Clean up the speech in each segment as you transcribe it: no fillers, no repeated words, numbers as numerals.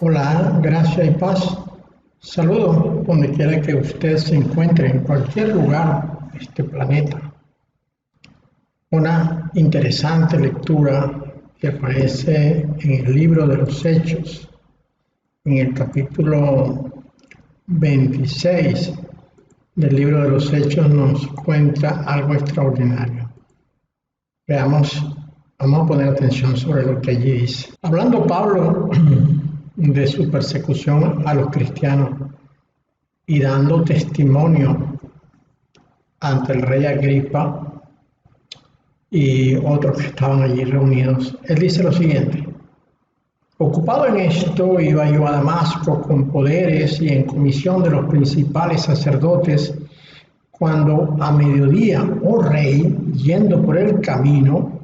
Hola, gracia y paz. Saludos donde quiera que usted se encuentre, en cualquier lugar de este planeta. Una interesante lectura que aparece en el libro de los Hechos, en el capítulo 26 del libro de los Hechos nos cuenta algo extraordinario. Vamos a poner atención sobre lo que allí dice. Hablando Pablo de su persecución a los cristianos y dando testimonio ante el rey Agripa y otros que estaban allí reunidos, él dice lo siguiente: ocupado en esto, iba yo a Damasco con poderes y en comisión de los principales sacerdotes, cuando a mediodía, oh rey, yendo por el camino,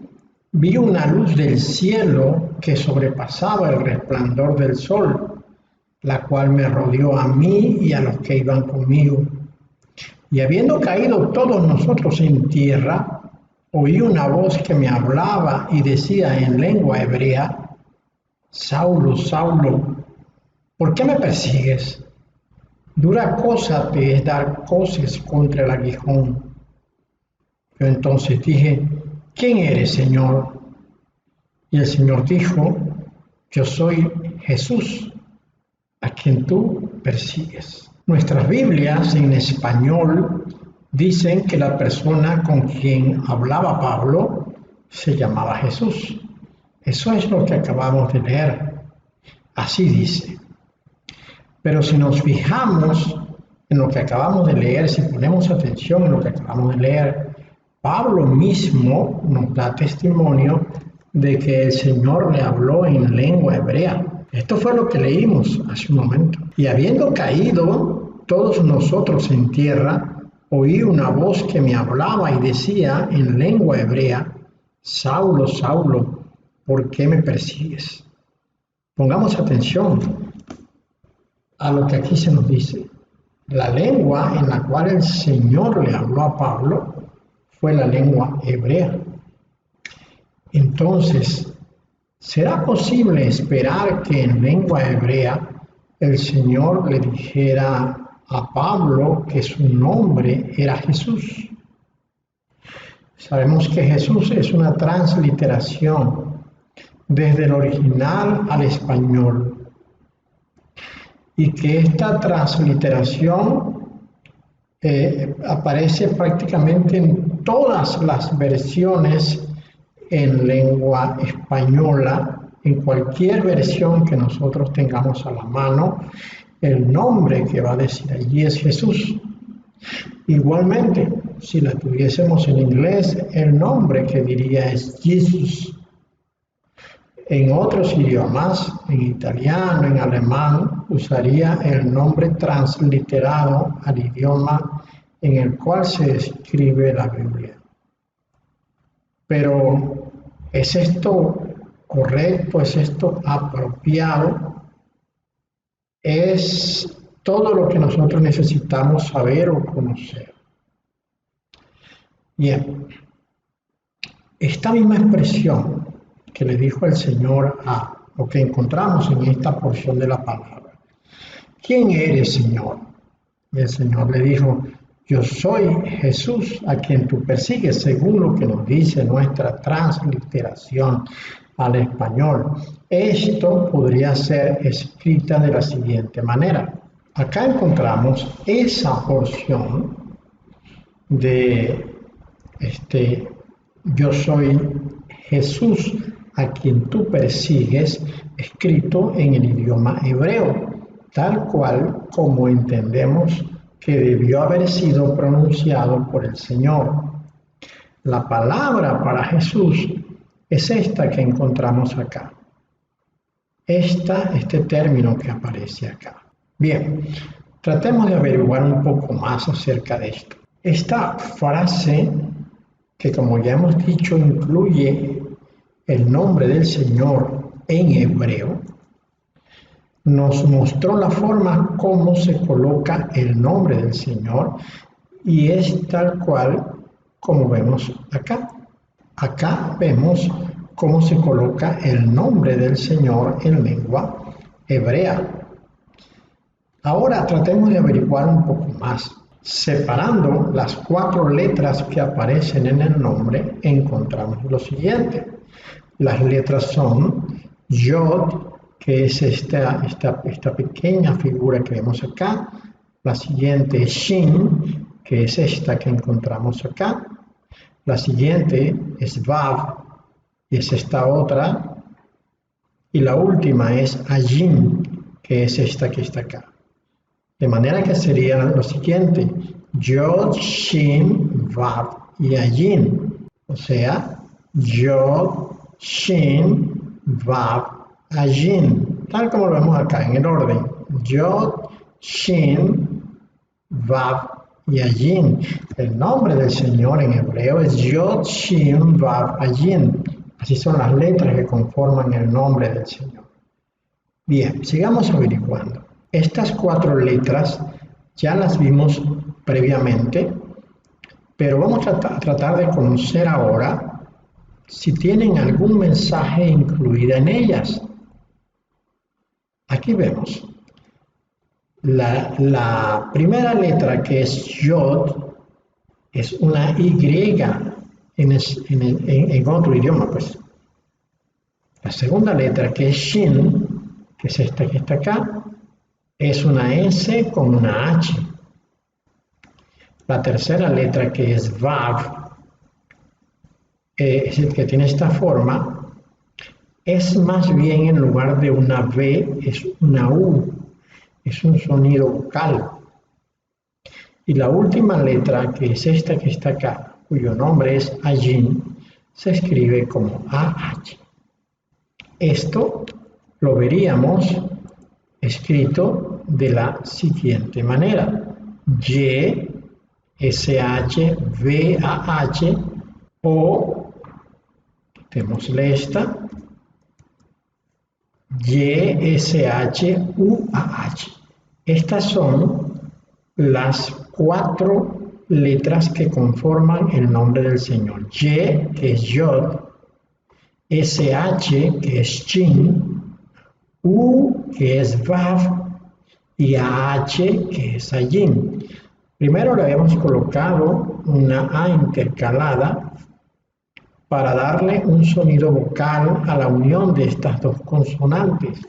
vi una luz del cielo que sobrepasaba el resplandor del sol, la cual me rodeó a mí y a los que iban conmigo. Y habiendo caído todos nosotros en tierra, oí una voz que me hablaba y decía en lengua hebrea: Saulo, Saulo, ¿por qué me persigues? Dura cosa te es dar coces contra el aguijón. Yo entonces dije: ¿quién eres, Señor? Y el Señor dijo: yo soy Jesús, a quien tú persigues. Nuestras Biblias en español dicen que la persona con quien hablaba Pablo se llamaba Jesús. Eso es lo que acabamos de leer. Así dice. Pero si nos fijamos en lo que acabamos de leer, si ponemos atención en lo que acabamos de leer, Pablo mismo nos da testimonio de que el Señor le habló en lengua hebrea. Esto fue lo que leímos hace un momento. Y habiendo caído todos nosotros en tierra, oí una voz que me hablaba y decía en lengua hebrea: Saulo, Saulo, ¿por qué me persigues? Pongamos atención a lo que aquí se nos dice. La lengua en la cual el Señor le habló a Pablo fue la lengua hebrea. Entonces, ¿será posible esperar que en lengua hebrea el Señor le dijera a Pablo que su nombre era Jesús? Sabemos que Jesús es una transliteración desde el original al español, y que esta transliteración aparece prácticamente en todas las versiones en lengua española. En cualquier versión que nosotros tengamos a la mano, el nombre que va a decir allí es Jesús. Igualmente, si la tuviésemos en inglés, el nombre que diría es Jesus. En otros idiomas, en italiano, en alemán, usaría el nombre transliterado al idioma en el cual se escribe la Biblia. Pero, ¿es esto correcto? ¿Es esto apropiado? Es todo lo que nosotros necesitamos saber o conocer. Bien, esta misma expresión que le dijo el Señor a lo que encontramos en esta porción de la palabra: ¿quién eres, Señor? Y el Señor le dijo: yo soy Jesús, a quien tú persigues, según lo que nos dice nuestra transliteración al español. Esto podría ser escrita de la siguiente manera. Acá encontramos esa porción de yo soy Jesús, a quien tú persigues, escrito en el idioma hebreo, tal cual como entendemos que debió haber sido pronunciado por el Señor. La palabra para Jesús es esta que encontramos acá. Este término que aparece acá. Bien, tratemos de averiguar un poco más acerca de esto. Esta frase, que como ya hemos dicho incluye el nombre del Señor en hebreo, nos mostró la forma como se coloca el nombre del Señor, y es tal cual como vemos acá. Acá vemos cómo se coloca el nombre del Señor en lengua hebrea. Ahora tratemos de averiguar un poco más. Separando las 4 letras que aparecen en el nombre, encontramos lo siguiente. Las letras son Yod, que es esta pequeña figura que vemos acá. La siguiente es Shin, que es esta que encontramos acá. La siguiente es Vav, y es esta otra. Y la última es Ayin, que es esta que está acá. De manera que sería lo siguiente: Yod, Shin, Vav y Ayin. O sea, Yod, Shin, Vav, Ayin. Tal como lo vemos acá en el orden. Yod, Shin, Vav y Ayin. El nombre del Señor en hebreo es Yod, Shin, Vav, Ayin. Así son las letras que conforman el nombre del Señor. Bien, sigamos averiguando. Estas 4 letras ya las vimos previamente, pero vamos a tratar de conocer ahora si tienen algún mensaje incluido en ellas. Aquí vemos la primera letra, que es Yod, es una Y en otro idioma, pues. La segunda letra, que es Shin, que es esta que está acá, es una S con una H. La tercera letra, que es Vav, es el que tiene esta forma, es más bien, en lugar de una V, es una U, es un sonido vocal. Y la última letra, que es esta que está acá, cuyo nombre es Ayin, se escribe como AH. Esto lo veríamos escrito de la siguiente manera: Y, SH, VAH, o, quitémosle esta, Y, SH, UAH. Estas son las 4 letras que conforman el nombre del Señor. Y, que es Yod, SH, que es Shin, U, que es Vav, y AH, que es Ayin. Primero le habíamos colocado una A intercalada para darle un sonido vocal a la unión de estas 2 consonantes.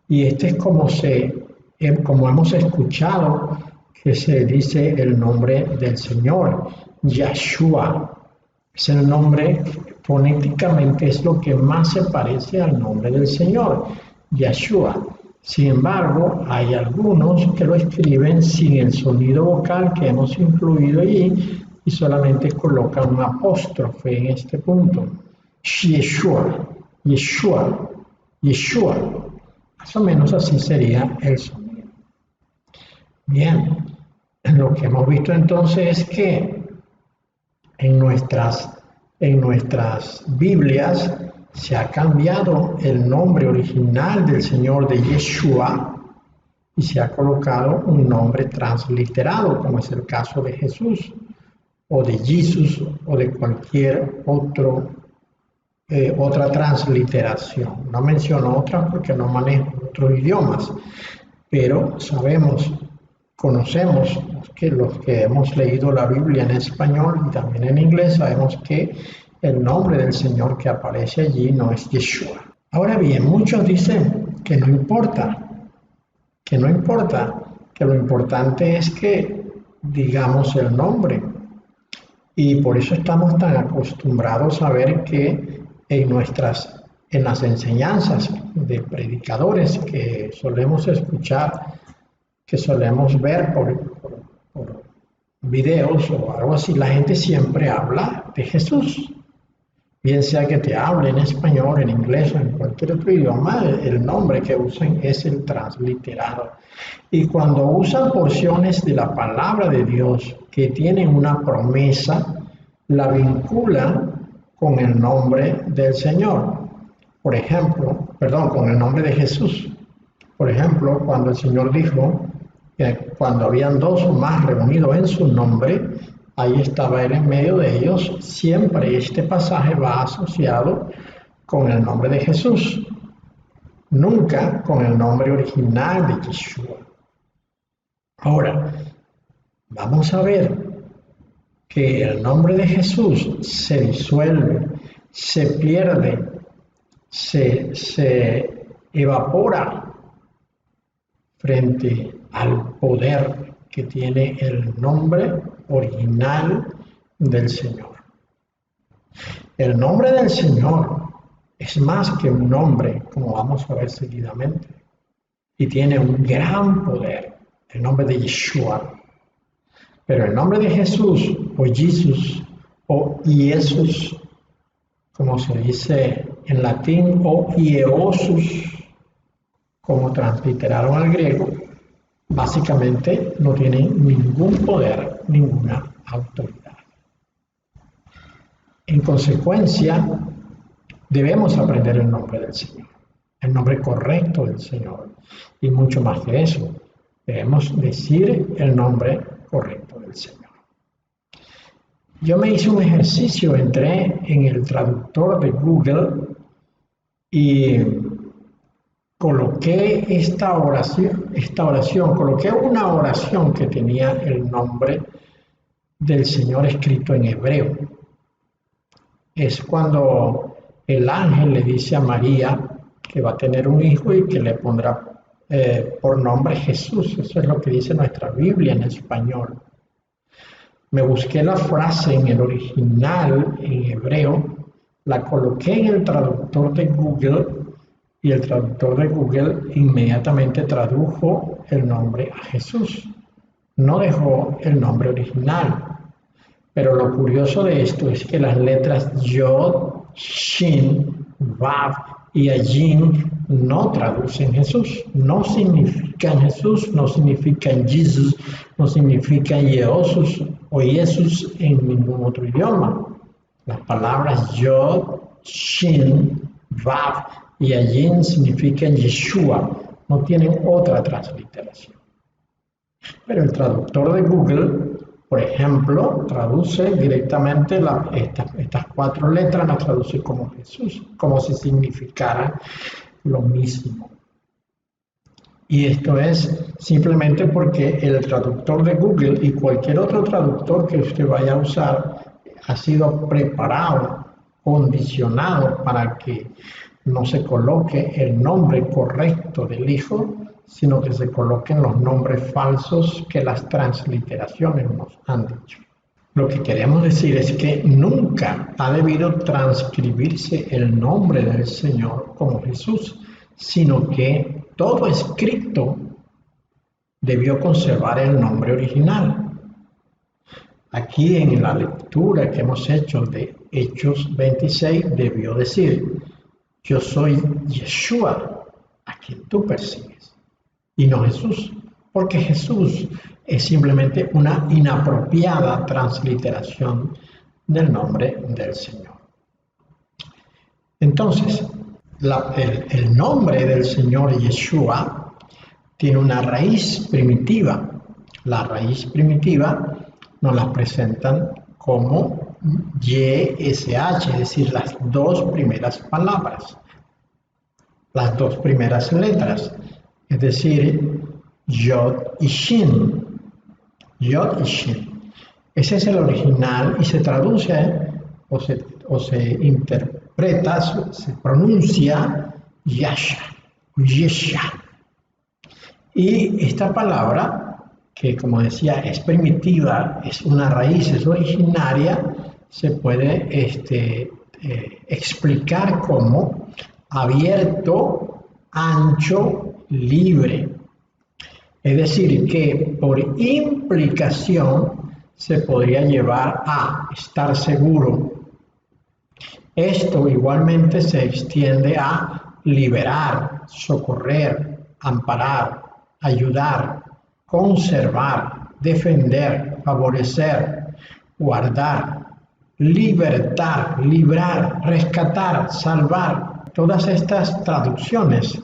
Y este es como hemos escuchado que se dice el nombre del Señor, Yeshua. Es el nombre, fonéticamente es lo que más se parece al nombre del Señor, Yeshua. Sin embargo, hay algunos que lo escriben sin el sonido vocal que hemos incluido allí y solamente colocan un apóstrofe en este punto. Yeshua, Yeshua, Yeshua. Más o menos así sería el sonido. Bien, lo que hemos visto entonces es que en nuestras Biblias se ha cambiado el nombre original del Señor de Yeshua y se ha colocado un nombre transliterado, como es el caso de Jesús, o de Jesús, o de cualquier otra transliteración. No menciono otras porque no manejo otros idiomas, pero conocemos que los que hemos leído la Biblia en español y también en inglés, sabemos que el nombre del Señor que aparece allí no es Yeshua. Ahora bien, muchos dicen que no importa, que lo importante es que digamos el nombre. Y por eso estamos tan acostumbrados a ver que en las enseñanzas de predicadores que solemos escuchar, que solemos ver por videos o algo así, la gente siempre habla de Jesús. Bien sea que te hable en español, en inglés o en cualquier otro idioma, el nombre que usan es el transliterado. Y cuando usan porciones de la palabra de Dios que tienen una promesa, la vinculan con el nombre del Señor. Por ejemplo, con el nombre de Jesús. Por ejemplo, cuando el Señor dijo que cuando habían 2 o más reunidos en su nombre, ahí estaba Él en medio de ellos. Siempre este pasaje va asociado con el nombre de Jesús. nunca con el nombre original de Yeshua. Ahora, vamos a ver que el nombre de Jesús se disuelve, se pierde, se evapora frente al poder que tiene el nombre original del Señor. El nombre del Señor es más que un nombre, como vamos a ver seguidamente, y tiene un gran poder, el nombre de Yeshua. Pero el nombre de Jesús, o Jesús, o Jesús, como se dice en latín, o Ieosus, como transliteraron al griego, básicamente no tienen ningún poder, ninguna autoridad. En consecuencia, debemos aprender el nombre del Señor, el nombre correcto del Señor, y mucho más que eso, debemos decir el nombre correcto del Señor. Yo me hice un ejercicio, entré en el traductor de Google y coloqué esta oración, coloqué una oración que tenía el nombre del Señor escrito en hebreo. Es cuando el ángel le dice a María que va a tener un hijo y que le pondrá por nombre Jesús. Eso es lo que dice nuestra Biblia en español. Me busqué la frase en el original, en hebreo, la coloqué en el traductor de Google y el traductor de Google inmediatamente tradujo el nombre a Jesús. No dejó el nombre original. Pero lo curioso de esto es que las letras Yod, Shin, Vav y Ayin no traducen Jesús, no significan Jesús, no significan Jesus, no significan Ieosus o Jesús en ningún otro idioma. Las palabras Yod, Shin, Vav y Ayin significan Yeshua, no tienen otra transliteración. Pero el traductor de Google, por ejemplo, traduce directamente estas 4 letras, las traduce como Jesús, como si significaran lo mismo. Y esto es simplemente porque el traductor de Google y cualquier otro traductor que usted vaya a usar ha sido preparado, condicionado para que no se coloque el nombre correcto del Hijo, sino que se coloquen los nombres falsos que las transliteraciones nos han dicho. Lo que queremos decir es que nunca ha debido transcribirse el nombre del Señor como Jesús, sino que todo escrito debió conservar el nombre original. Aquí en la lectura que hemos hecho de Hechos 26 debió decir: yo soy Yeshua, a quien tú persigues, y no Jesús, porque Jesús es simplemente una inapropiada transliteración del nombre del Señor. Entonces, el nombre del Señor Yeshua tiene una raíz primitiva. La raíz primitiva nos la presentan como YSH, es decir, las 2 primeras palabras, las 2 primeras letras, es decir, Yod y Shin. Yod y Shin. Ese es el original y se traduce o se interpreta, se pronuncia Yasha, Yesha. Y esta palabra, que como decía es primitiva, es una raíz, es originaria, se puede explicar como abierto, ancho, libre. Es decir, que por implicación se podría llevar a estar seguro. Esto igualmente se extiende a liberar, socorrer, amparar, ayudar, conservar, defender, favorecer, guardar, libertar, librar, rescatar, salvar. Todas estas traducciones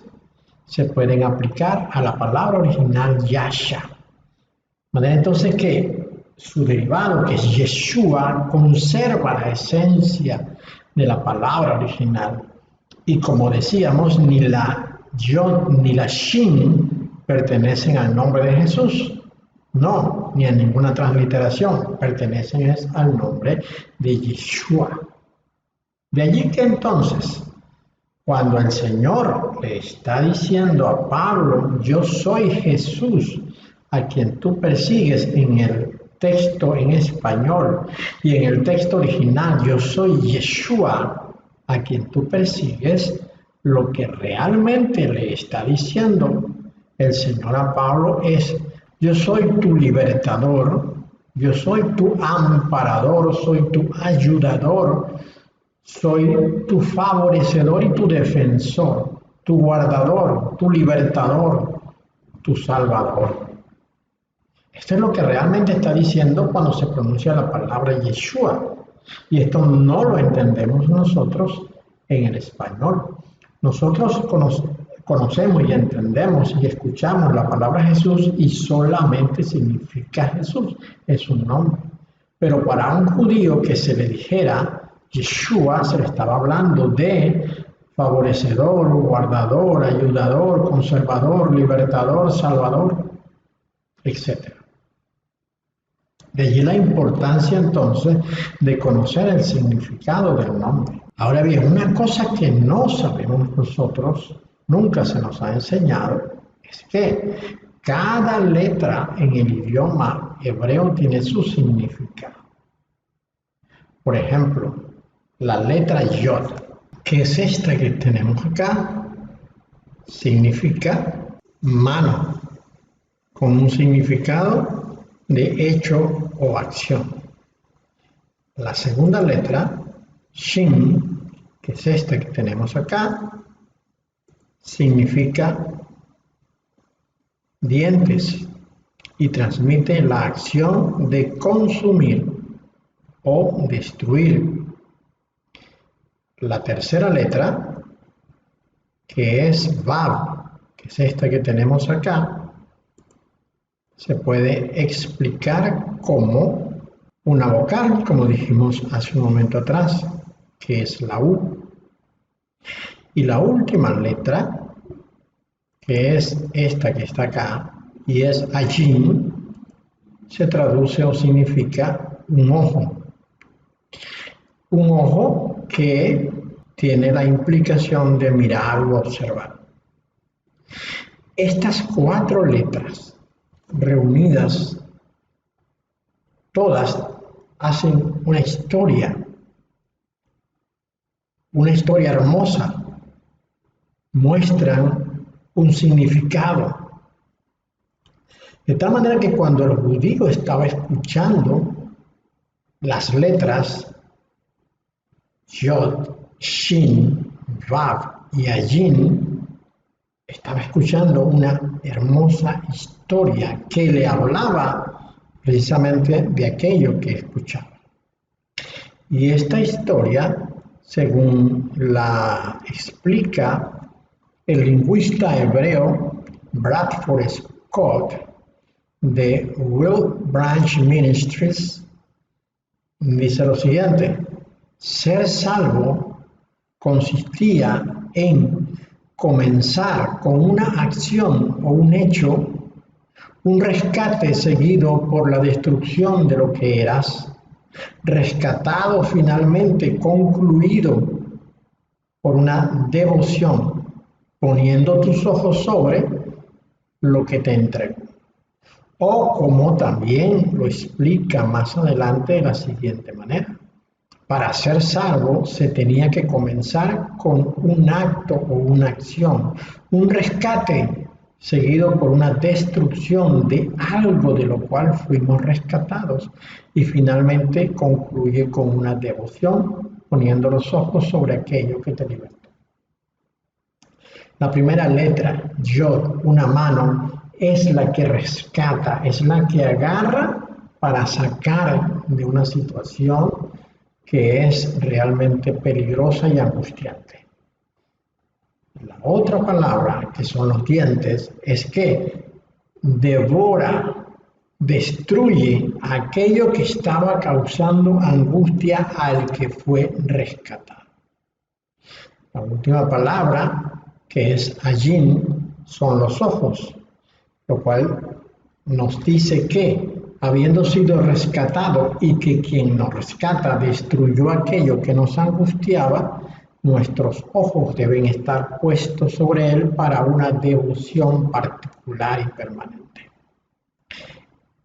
se pueden aplicar a la palabra original Yasha. De manera entonces que su derivado, que es Yeshua, conserva la esencia de la palabra original. Y como decíamos, ni la Yod ni la Shin pertenecen al nombre de Jesús. No, ni a ninguna transliteración. Pertenecen al nombre de Yeshua. De allí que entonces, cuando el Señor le está diciendo a Pablo, yo soy Jesús, a quien tú persigues en el texto en español y en el texto original, yo soy Yeshua, a quien tú persigues, lo que realmente le está diciendo el Señor a Pablo es, yo soy tu libertador, yo soy tu amparador, soy tu ayudador, soy tu favorecedor y tu defensor, tu guardador, tu libertador, tu salvador. Esto es lo que realmente está diciendo cuando se pronuncia la palabra Yeshua. Y esto no lo entendemos nosotros en el español. Nosotros conocemos y entendemos y escuchamos la palabra Jesús y solamente significa Jesús, es un nombre. Pero para un judío que se le dijera Yeshua, se le estaba hablando de favorecedor, guardador, ayudador, conservador, libertador, salvador, etc. De allí la importancia entonces de conocer el significado del nombre. Ahora bien, una cosa que no sabemos nosotros, nunca se nos ha enseñado, es que cada letra en el idioma hebreo tiene su significado. Por ejemplo, la letra Yod, que es esta que tenemos acá, significa mano, con un significado de hecho o acción. La segunda letra, Shin, que es esta que tenemos acá, significa dientes y transmite la acción de consumir o destruir. La tercera letra, que es Vav, que es esta que tenemos acá, se puede explicar como una vocal, como dijimos hace un momento atrás, que es la U. Y la última letra, que es esta que está acá, y es Ajin, se traduce o significa un ojo. Un ojo que tiene la implicación de mirar o observar. Estas 4 letras reunidas, todas hacen una historia hermosa, muestran un significado. De tal manera que cuando el judío estaba escuchando las letras Yod, Shin, Vav y Ayin, estaba escuchando una hermosa historia que le hablaba precisamente de aquello que escuchaba. Y esta historia, según la explica el lingüista hebreo Bradford Scott de Will Branch Ministries, dice lo siguiente: ser salvo consistía en comenzar con una acción o un hecho, un rescate seguido por la destrucción de lo que eras, rescatado finalmente concluido por una devoción, poniendo tus ojos sobre lo que te entregó. O como también lo explica más adelante de la siguiente manera: para ser salvo se tenía que comenzar con un acto o una acción, un rescate seguido por una destrucción de algo de lo cual fuimos rescatados, y finalmente concluye con una devoción, poniendo los ojos sobre aquello que te libertó. La primera letra, Yod, una mano, es la que rescata, es la que agarra para sacar de una situación que es realmente peligrosa y angustiante. La otra palabra, que son los dientes, es que devora, destruye aquello que estaba causando angustia al que fue rescatado. La última palabra, que es Ayin, son los ojos, lo cual nos dice que, habiendo sido rescatado y que quien nos rescata destruyó aquello que nos angustiaba, nuestros ojos deben estar puestos sobre él para una devoción particular y permanente.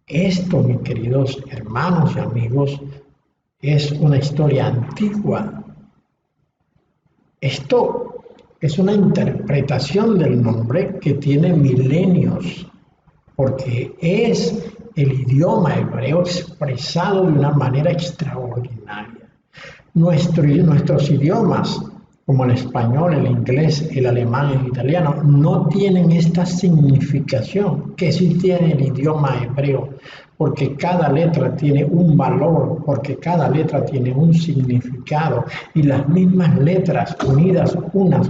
Esto, mis queridos hermanos y amigos, es una historia antigua. Esto es una interpretación del nombre que tiene milenios, porque es el idioma hebreo expresado de una manera extraordinaria. Nuestros idiomas, como el español, el inglés, el alemán, el italiano, no tienen esta significación que sí tiene el idioma hebreo, porque cada letra tiene un valor, porque cada letra tiene un significado, y las mismas letras unidas unas,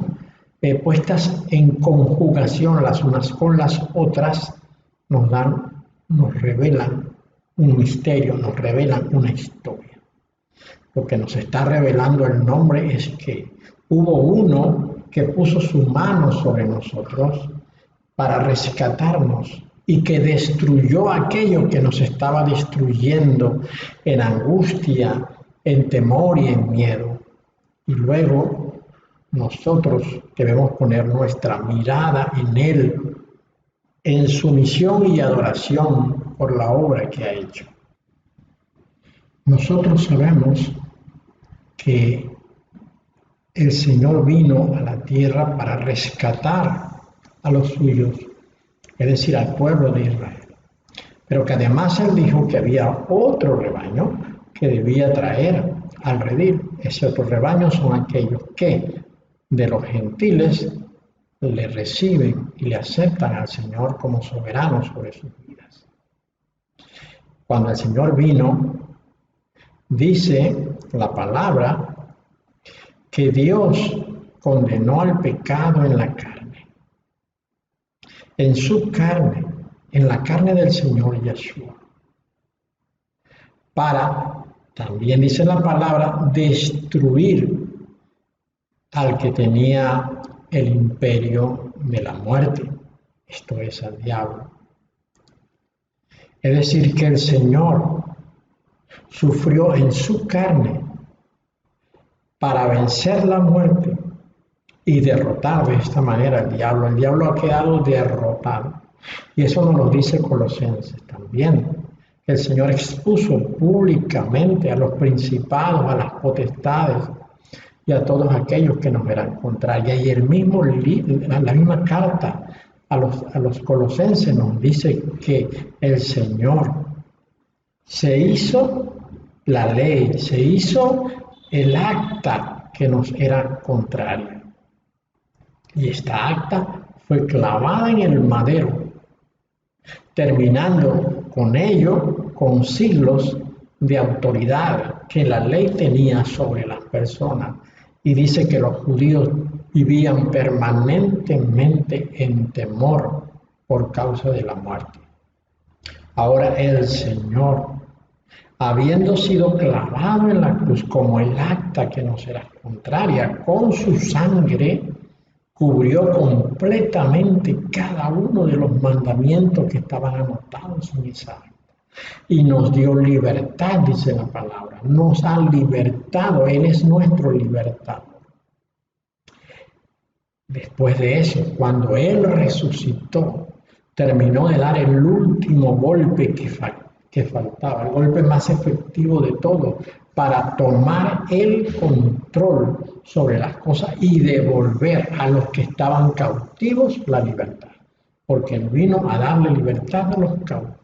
puestas en conjugación las unas con las otras, nos revelan un misterio, nos revelan una historia. Lo que nos está revelando el nombre es que hubo uno que puso su mano sobre nosotros para rescatarnos y que destruyó aquello que nos estaba destruyendo en angustia, en temor y en miedo. Y luego nosotros debemos poner nuestra mirada en Él, en sumisión y adoración por la obra que ha hecho. Nosotros sabemos que el Señor vino a la tierra para rescatar a los suyos, es decir, al pueblo de Israel. Pero que además Él dijo que había otro rebaño que debía traer al redil. Ese otro rebaño son aquellos que de los gentiles le reciben y le aceptan al Señor como soberano sobre sus vidas. Cuando el Señor vino, dice la palabra que Dios condenó al pecado en la carne, en su carne, en la carne del Señor Yeshua, para, también dice la palabra, destruir al que tenía el imperio de la muerte, esto es al diablo. Es decir, que el Señor sufrió en su carne para vencer la muerte y derrotar de esta manera al diablo. El diablo ha quedado derrotado. Y eso nos lo dice Colosenses también. El Señor expuso públicamente a los principados, a las potestades y a todos aquellos que nos eran contrarios. Y la misma carta a los Colosenses nos dice que el Señor se hizo la ley, se hizo el acta que nos era contraria. Y esta acta fue clavada en el madero, terminando con ello con siglos de autoridad que la ley tenía sobre las personas. Y dice que los judíos vivían permanentemente en temor por causa de la muerte. Ahora el Señor, habiendo sido clavado en la cruz como el acta que nos era contraria, con su sangre cubrió completamente cada uno de los mandamientos que estaban anotados en esa acta. Y nos dio libertad, dice la palabra. Nos ha libertado, Él es nuestro libertador. Después de eso, cuando Él resucitó, terminó de dar el último golpe que faltaba, el golpe más efectivo de todo, para tomar el control sobre las cosas y devolver a los que estaban cautivos la libertad, porque Él vino a darle libertad a los cautivos.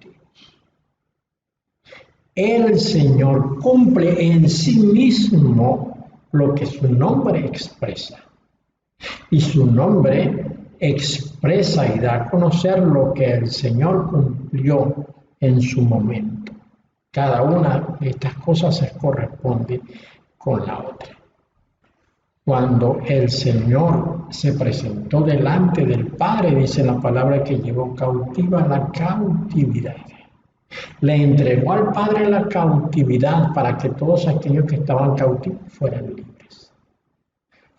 El Señor cumple en sí mismo lo que su nombre expresa, y su nombre expresa y da a conocer lo que el Señor cumplió en su momento. Cada una de estas cosas se corresponde con la otra. Cuando el Señor se presentó delante del Padre, dice la palabra que llevó cautiva la cautividad. Le entregó al Padre la cautividad para que todos aquellos que estaban cautivos fueran libres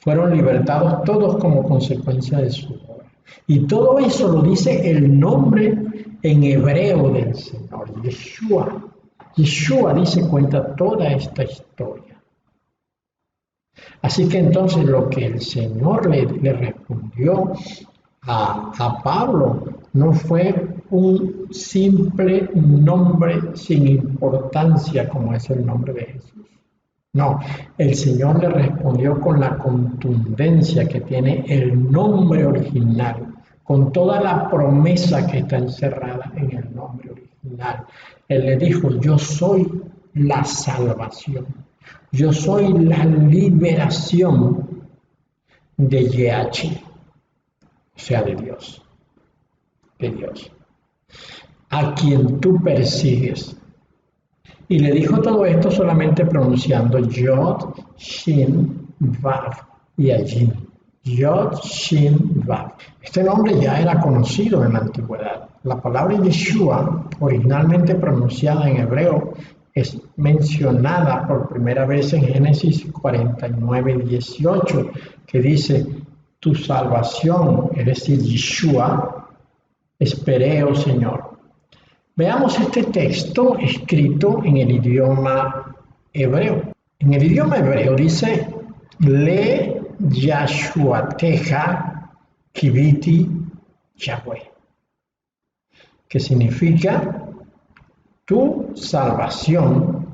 fueron libertados todos como consecuencia de su obra. Y todo eso lo dice el nombre en hebreo del Señor, Yeshua. Yeshua dice, cuenta toda esta historia. Así que entonces lo que el Señor le respondió a Pablo no fue un simple nombre sin importancia como es el nombre de Jesús. No, el Señor le respondió con la contundencia que tiene el nombre original, con toda la promesa que está encerrada en el nombre original. Él le dijo, yo soy la salvación, yo soy la liberación de Yehachi, o sea, de Dios, a quien tú persigues. Y le dijo todo esto solamente pronunciando Yod, Shin, Vav y Ajin. Yod, Shin, Vav. Este nombre ya era conocido en la antigüedad. La palabra Yeshua, originalmente pronunciada en hebreo, es mencionada por primera vez en Génesis 49:18, que dice, tu salvación, es decir, Yeshua, esperé, oh Señor. Veamos este texto escrito en el idioma hebreo. En el idioma hebreo dice, Le Yashuateja Kiviti Yahweh, que significa, tu salvación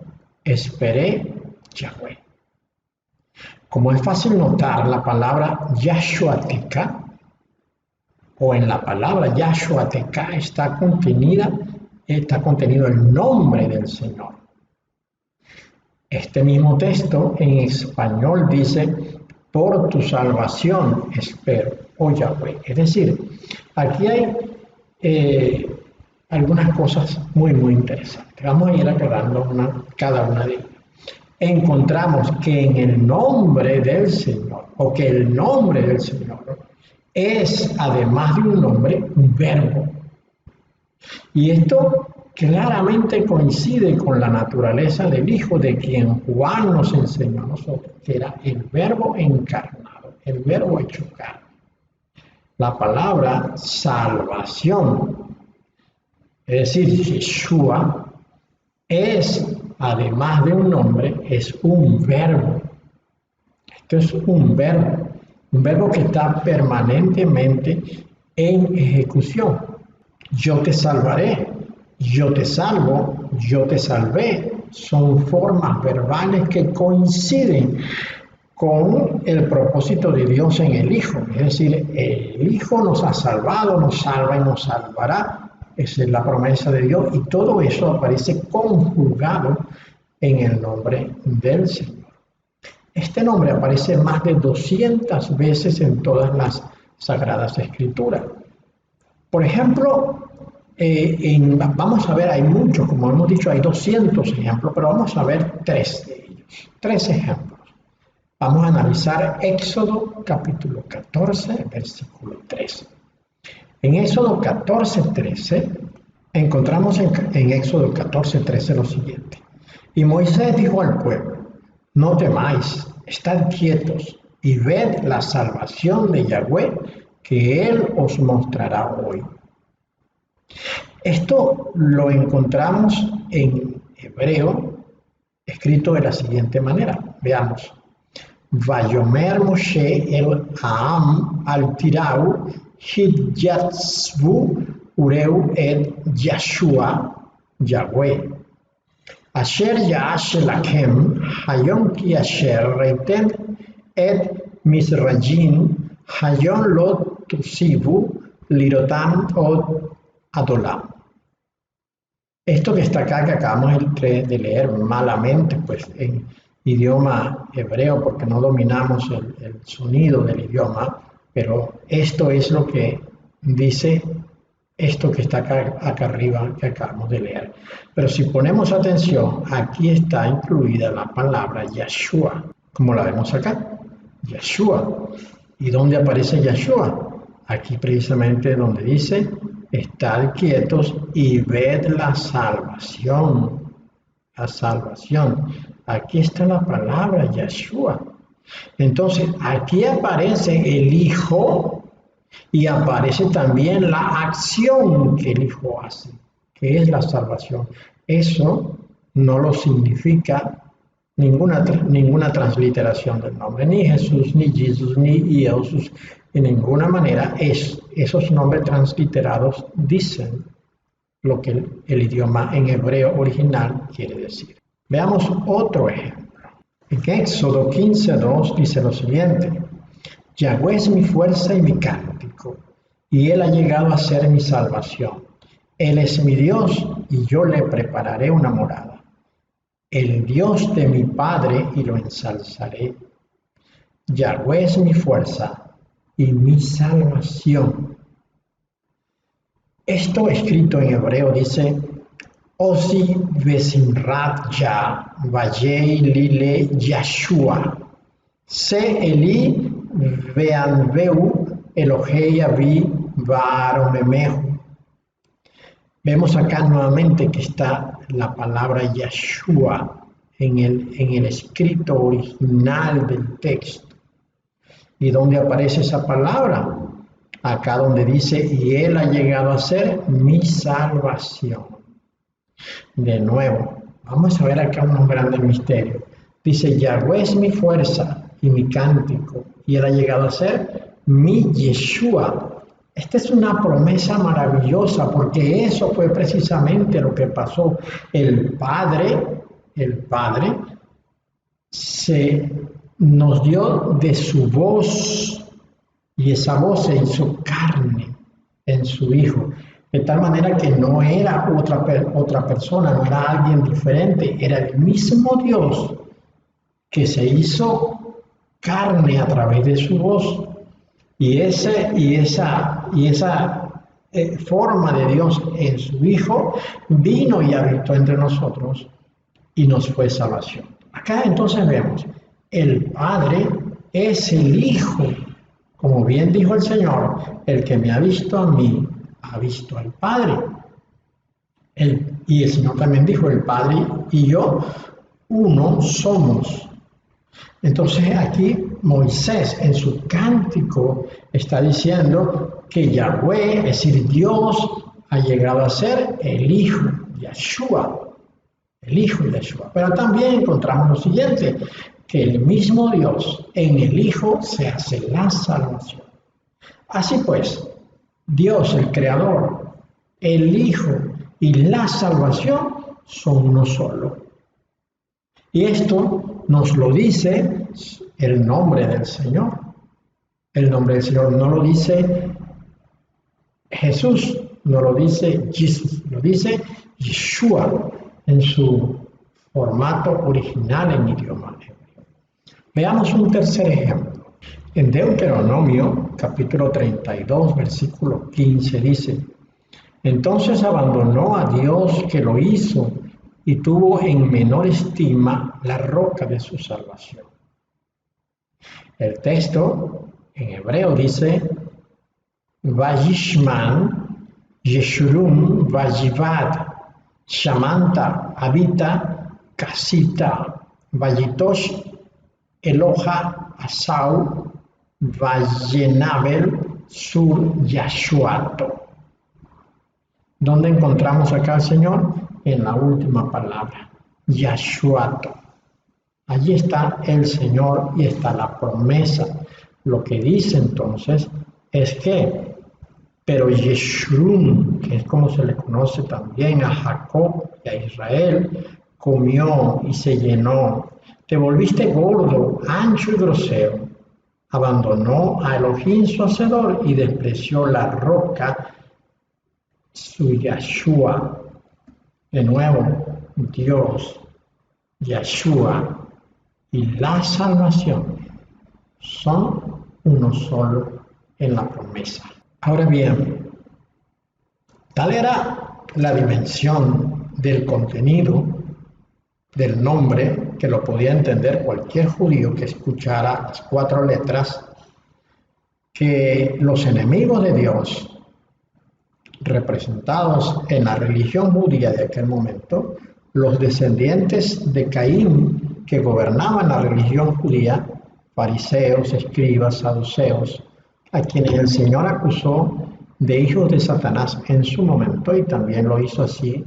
esperé Yahweh. Como es fácil notar, la palabra Yashuateca, o en la palabra Yashuateca está contenido el nombre del Señor. Este mismo texto en español dice, por tu salvación espero, oh Yahweh. Es decir, aquí hay algunas cosas muy interesantes. Vamos a ir aclarando cada una de ellas. Encontramos que en el nombre del Señor, o que el nombre del Señor es, además de un nombre, un verbo. Y esto claramente coincide con la naturaleza del Hijo, de quien Juan nos enseñó a nosotros, que era el verbo encarnado, el verbo hecho carne. La palabra salvación, es decir, Yeshua, es, además de un nombre, es un verbo. Esto es un verbo que está permanentemente en ejecución. Yo te salvaré, yo te salvo, yo te salvé. Son formas verbales que coinciden con el propósito de Dios en el Hijo. Es decir, el Hijo nos ha salvado, nos salva y nos salvará. Esa es la promesa de Dios y todo eso aparece conjugado en el nombre del Señor. Este nombre aparece más de 200 veces en todas las Sagradas Escrituras. Por ejemplo, vamos a ver, hay muchos, como hemos dicho, hay 200 ejemplos, pero vamos a ver 3 de ellos, 3 ejemplos. Vamos a analizar Éxodo capítulo 14, versículo 3. En Éxodo 14:13 encontramos en Éxodo 14:13 lo siguiente. Y Moisés dijo al pueblo, no temáis, estad quietos y ved la salvación de Yahweh que Él os mostrará hoy. Esto lo encontramos en hebreo, escrito de la siguiente manera. Veamos. Vayomer Moshe el Ha'am al Tirau Hidyatzvu Ureu et Yashua Yahweh. Asher Ya'ash Lakem Hayom Ki Asher Reitem et Misrajim Hayom Lo Tusivu Lirotam Od Adolam. Esto que está acá, que acabamos de leer malamente, pues en idioma hebreo, porque no dominamos el sonido del idioma, pero esto es lo que dice esto que está acá arriba, que acabamos de leer. Pero si ponemos atención, aquí está incluida la palabra Yeshua, como la vemos acá, Yeshua. ¿Y dónde aparece Yeshua? Aquí precisamente donde dice, estad quietos y ved la salvación. La salvación. Aquí está la palabra Yeshua. Entonces, aquí aparece el Hijo y aparece también la acción que el Hijo hace, que es la salvación. Eso no lo significa ninguna transliteración del nombre, ni Jesús, ni Jesús, ni Jesús. De ninguna manera esos nombres transliterados dicen lo que el idioma en hebreo original quiere decir. Veamos otro ejemplo. En Éxodo 15:2 dice lo siguiente: Yahweh es mi fuerza y mi cántico, y Él ha llegado a ser mi salvación. Él es mi Dios, y yo le prepararé una morada. El Dios de mi Padre, y lo ensalzaré. Yahweh es mi fuerza y mi salvación. Esto escrito en hebreo dice: Osi vesimrat ya, vayei lile Yashua. Se Eli veanveu Elohei avi varomemehu. Vemos acá nuevamente que está la palabra Yashua en el escrito original del texto. ¿Y dónde aparece esa palabra? Acá donde dice: y Él ha llegado a ser mi salvación. De nuevo, vamos a ver acá un grande misterio. Dice: Yahweh es mi fuerza y mi cántico, y Él ha llegado a ser mi Yeshua. Esta es una promesa maravillosa, porque eso fue precisamente lo que pasó. El Padre nos dio de su voz, y esa voz se hizo carne en su Hijo, de tal manera que no era otra persona, no era alguien diferente, era el mismo Dios que se hizo carne a través de su voz. Y esa forma de Dios en su Hijo vino y habitó entre nosotros y nos fue salvación. Acá entonces vemos, el Padre es el Hijo. Como bien dijo el Señor: el que me ha visto a mí, ha visto al Padre. Y el Señor también dijo: el Padre y yo, uno somos. Entonces aquí Moisés en su cántico está diciendo que Yahweh, es decir, Dios, ha llegado a ser el Hijo, Yeshua, el Hijo Yeshua. Pero también encontramos lo siguiente, que el mismo Dios en el Hijo se hace la salvación. Así pues, Dios, el Creador, el Hijo y la salvación son uno solo. Y esto nos lo dice el nombre del Señor. El nombre del Señor no lo dice Jesús, no lo dice Jesús, lo dice Yeshua en su formato original en idioma hebreo. Veamos un tercer ejemplo. En Deuteronomio, capítulo 32, versículo 15, dice: entonces abandonó a Dios que lo hizo y tuvo en menor estima la roca de su salvación. El texto en hebreo dice: Vayishman, Yeshurun, Vayivad, Shamanta, Habita, Kasita, Vayitosh, Eloha, Asau, Vayenabel, Sur, Yashuato. ¿Dónde encontramos acá al Señor? En la última palabra, Yashuato. Allí está el Señor y está la promesa. Lo que dice entonces es que, pero Yeshurun, que es como se le conoce también a Jacob y a Israel, comió y se llenó. Te volviste gordo, ancho y grosero. Abandonó a Elohim su hacedor y despreció la roca, su Yeshua. De nuevo, Dios, Yeshua y la salvación son uno solo en la promesa. Ahora bien, tal era la dimensión del contenido del nombre que lo podía entender cualquier judío que escuchara las 4 letras, que los enemigos de Dios, representados en la religión judía de aquel momento, los descendientes de Caín que gobernaban la religión judía, fariseos, escribas, saduceos, a quienes el Señor acusó de hijos de Satanás en su momento, y también lo hizo así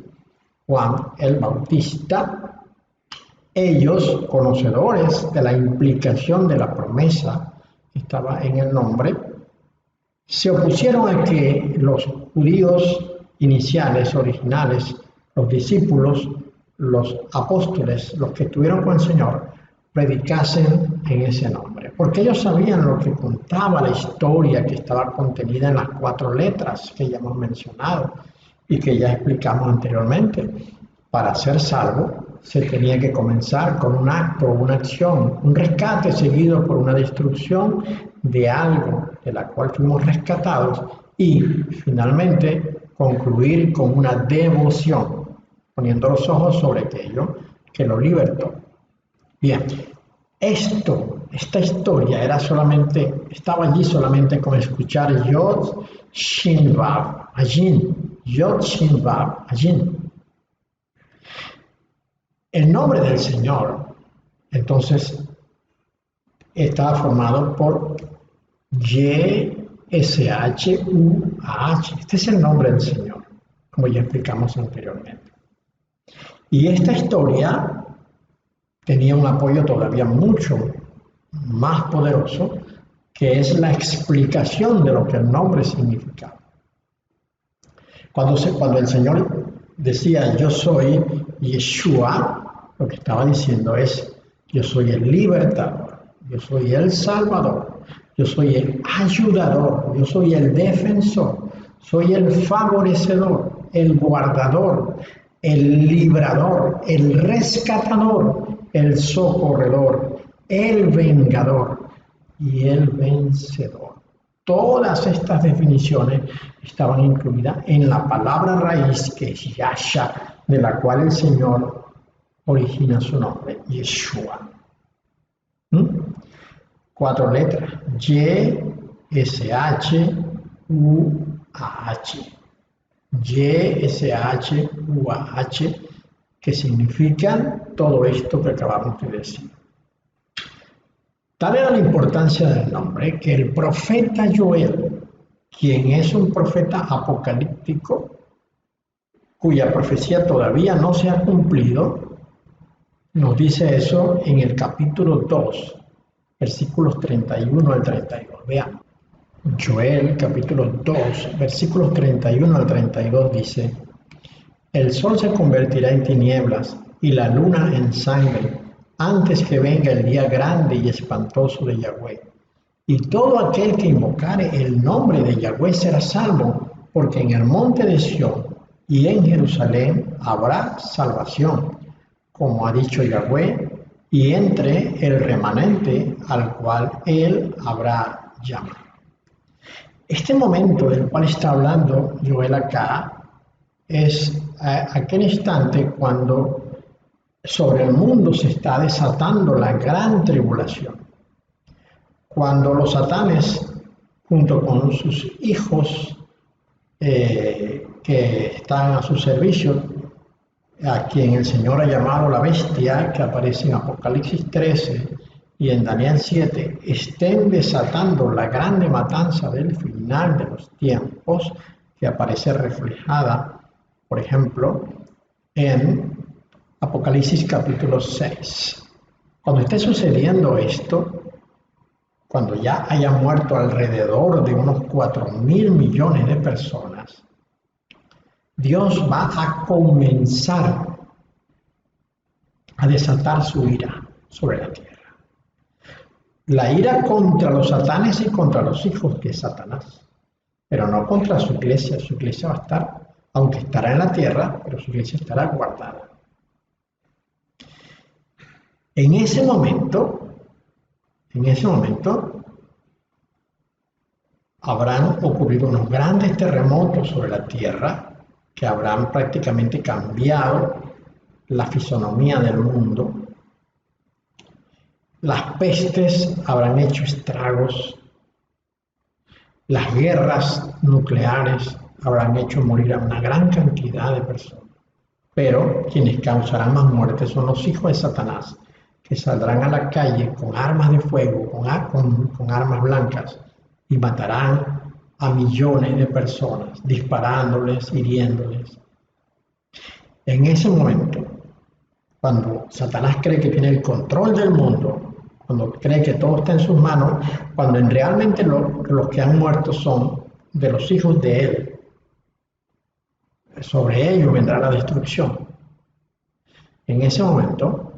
Juan el Bautista. Ellos, conocedores de la implicación de la promesa que estaba en el nombre, se opusieron a que los judíos iniciales, originales, los discípulos, los apóstoles, los que estuvieron con el Señor, predicasen en ese nombre, porque ellos sabían lo que contaba la historia que estaba contenida en las 4 letras que ya hemos mencionado y que ya explicamos anteriormente. Para ser salvo se tenía que comenzar con un acto, una acción, un rescate seguido por una destrucción de algo de la cual fuimos rescatados y finalmente concluir con una devoción, poniendo los ojos sobre aquello que lo libertó. Bien, esta historia estaba allí solamente con escuchar Yod Shin Vav Ajin, Yod Shin Vav Ajin. El nombre del Señor, entonces, estaba formado por Y-S-H-U-A-H. Este es el nombre del Señor, como ya explicamos anteriormente. Y esta historia tenía un apoyo todavía mucho más poderoso, que es la explicación de lo que el nombre significaba. Cuando el Señor decía yo soy Yeshua, lo que estaba diciendo es yo soy el libertador, yo soy el salvador, yo soy el ayudador, yo soy el defensor, soy el favorecedor, el guardador, el librador, el rescatador, el socorredor, el vengador y el vencedor. Todas estas definiciones estaban incluidas en la palabra raíz que es Yasha, de la cual el Señor origina su nombre, Yeshua. 4 letras, Y-S-H-U-A-H. Y-S-H-U-A-H, que significan todo esto que acabamos de decir. Tal era la importancia del nombre que el profeta Joel, quien es un profeta apocalíptico, cuya profecía todavía no se ha cumplido, nos dice eso en el capítulo 2, versículos 31 al 32. Vean, Joel capítulo 2, versículos 31 al 32 dice: el sol se convertirá en tinieblas y la luna en sangre antes que venga el día grande y espantoso de Yahweh. Y todo aquel que invocare el nombre de Yahweh será salvo, porque en el monte de Sión y en Jerusalén habrá salvación, como ha dicho Yahweh, y entre el remanente al cual él habrá llamado. Este momento del cual está hablando Joel acá es aquel instante cuando sobre el mundo se está desatando la gran tribulación. Cuando los satanes, junto con sus hijos que están a su servicio, a quien el Señor ha llamado la bestia, que aparece en Apocalipsis 13 y en Daniel 7, estén desatando la grande matanza del final de los tiempos, que aparece reflejada, por ejemplo, en Apocalipsis capítulo 6. Cuando esté sucediendo esto, cuando ya haya muerto alrededor de unos 4.000 millones de personas, Dios va a comenzar a desatar su ira sobre la tierra. La ira contra los satanes y contra los hijos de Satanás, pero no contra su iglesia. Su iglesia va a estar, aunque estará en la tierra, pero su iglesia estará guardada. En ese momento, habrán ocurrido unos grandes terremotos sobre la tierra que habrán prácticamente cambiado la fisonomía del mundo. Las pestes habrán hecho estragos. Las guerras nucleares habrán hecho morir a una gran cantidad de personas. Pero quienes causarán más muertes son los hijos de Satanás, que saldrán a la calle con armas de fuego, con armas blancas, y matarán a millones de personas, disparándoles, hiriéndoles. En ese momento, cuando Satanás cree que tiene el control del mundo, cuando cree que todo está en sus manos, cuando realmente los que han muerto son de los hijos de él, sobre ellos vendrá la destrucción. En ese momento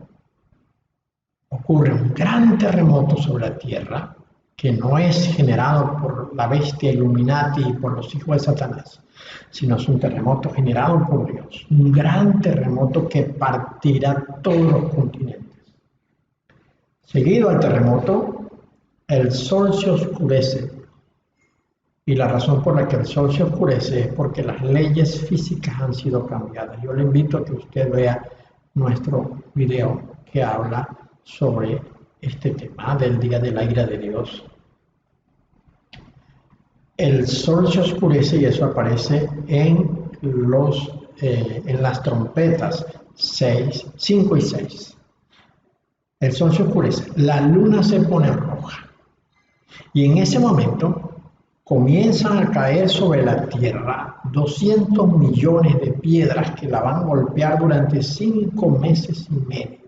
ocurre un gran terremoto sobre la tierra, que no es generado por la bestia Illuminati y por los hijos de Satanás, sino es un terremoto generado por Dios, un gran terremoto que partirá todos los continentes. Seguido al terremoto, el sol se oscurece, y la razón por la que el sol se oscurece es porque las leyes físicas han sido cambiadas. Yo le invito a que usted vea nuestro video que habla sobre este tema del día de la ira de Dios. El sol se oscurece y eso aparece en las trompetas 5 y 6. El sol se oscurece, la luna se pone roja y en ese momento comienzan a caer sobre la tierra 200 millones de piedras que la van a golpear durante 5 meses y medio.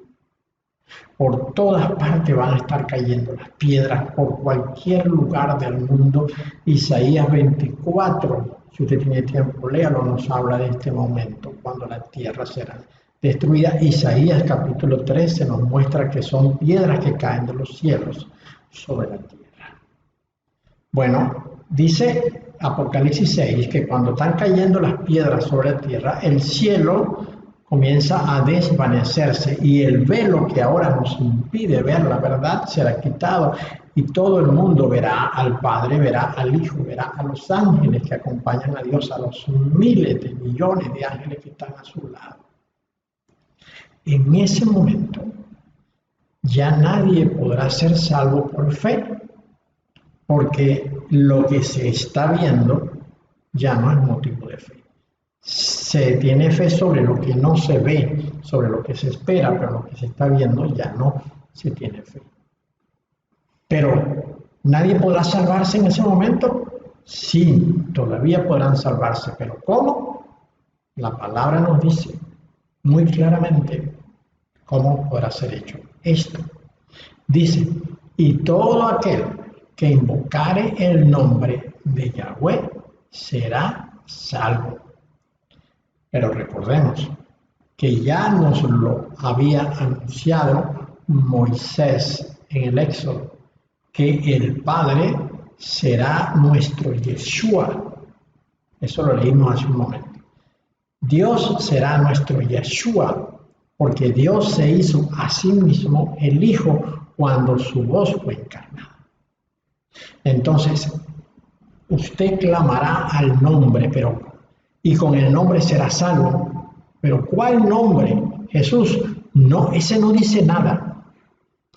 Por todas partes van a estar cayendo las piedras, por cualquier lugar del mundo. Isaías 24, si usted tiene tiempo, léalo, nos habla de este momento, cuando la tierra será destruida. Isaías capítulo 13 nos muestra que son piedras que caen de los cielos sobre la tierra. Bueno, dice Apocalipsis 6 que cuando están cayendo las piedras sobre la tierra, el cielo comienza a desvanecerse y el velo que ahora nos impide ver la verdad será quitado y todo el mundo verá al Padre, verá al Hijo, verá a los ángeles que acompañan a Dios, a los miles de millones de ángeles que están a su lado. En ese momento ya nadie podrá ser salvo por fe, porque lo que se está viendo ya no es motivo de fe. Se tiene fe sobre lo que no se ve, sobre lo que se espera, pero lo que se está viendo ya no se tiene fe. Pero ¿nadie podrá salvarse en ese momento? Sí, todavía podrán salvarse, pero ¿cómo? La palabra nos dice muy claramente cómo podrá ser hecho esto. Dice, y todo aquel que invocare el nombre de Yahweh será salvo. Pero recordemos que ya nos lo había anunciado Moisés en el Éxodo, que el Padre será nuestro Yeshua. Eso lo leímos hace un momento. Dios será nuestro Yeshua, porque Dios se hizo a sí mismo el Hijo cuando su voz fue encarnada. Entonces, usted clamará al nombre, y con el nombre será salvo. Pero ¿cuál nombre? Jesús, no, ese no dice nada.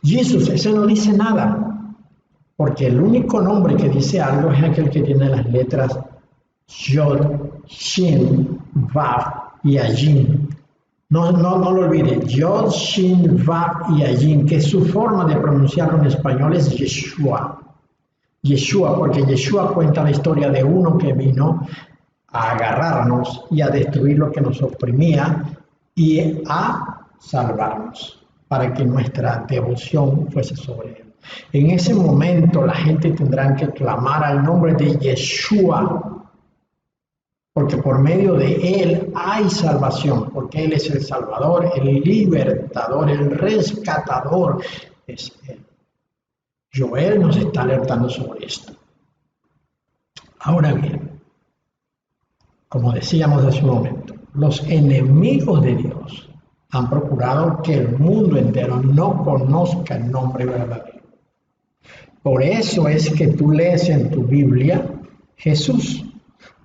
Jesús, ese no dice nada. Porque el único nombre que dice algo es aquel que tiene las letras Yod, Shin, Vav y Ayin. No lo olvide, Yod, Shin, Vav y Ayin, que su forma de pronunciarlo en español es Yeshua. Yeshua, porque Yeshua cuenta la historia de uno que vino a agarrarnos y a destruir lo que nos oprimía y a salvarnos para que nuestra devoción fuese sobre él. En ese momento la gente tendrá que clamar al nombre de Yeshua, porque por medio de él hay salvación, porque él es el Salvador, el libertador, el rescatador, es él. Joel nos está alertando sobre esto. Ahora bien, como decíamos hace un momento, los enemigos de Dios han procurado que el mundo entero no conozca el nombre verdadero. Por eso es que tú lees en tu Biblia Jesús,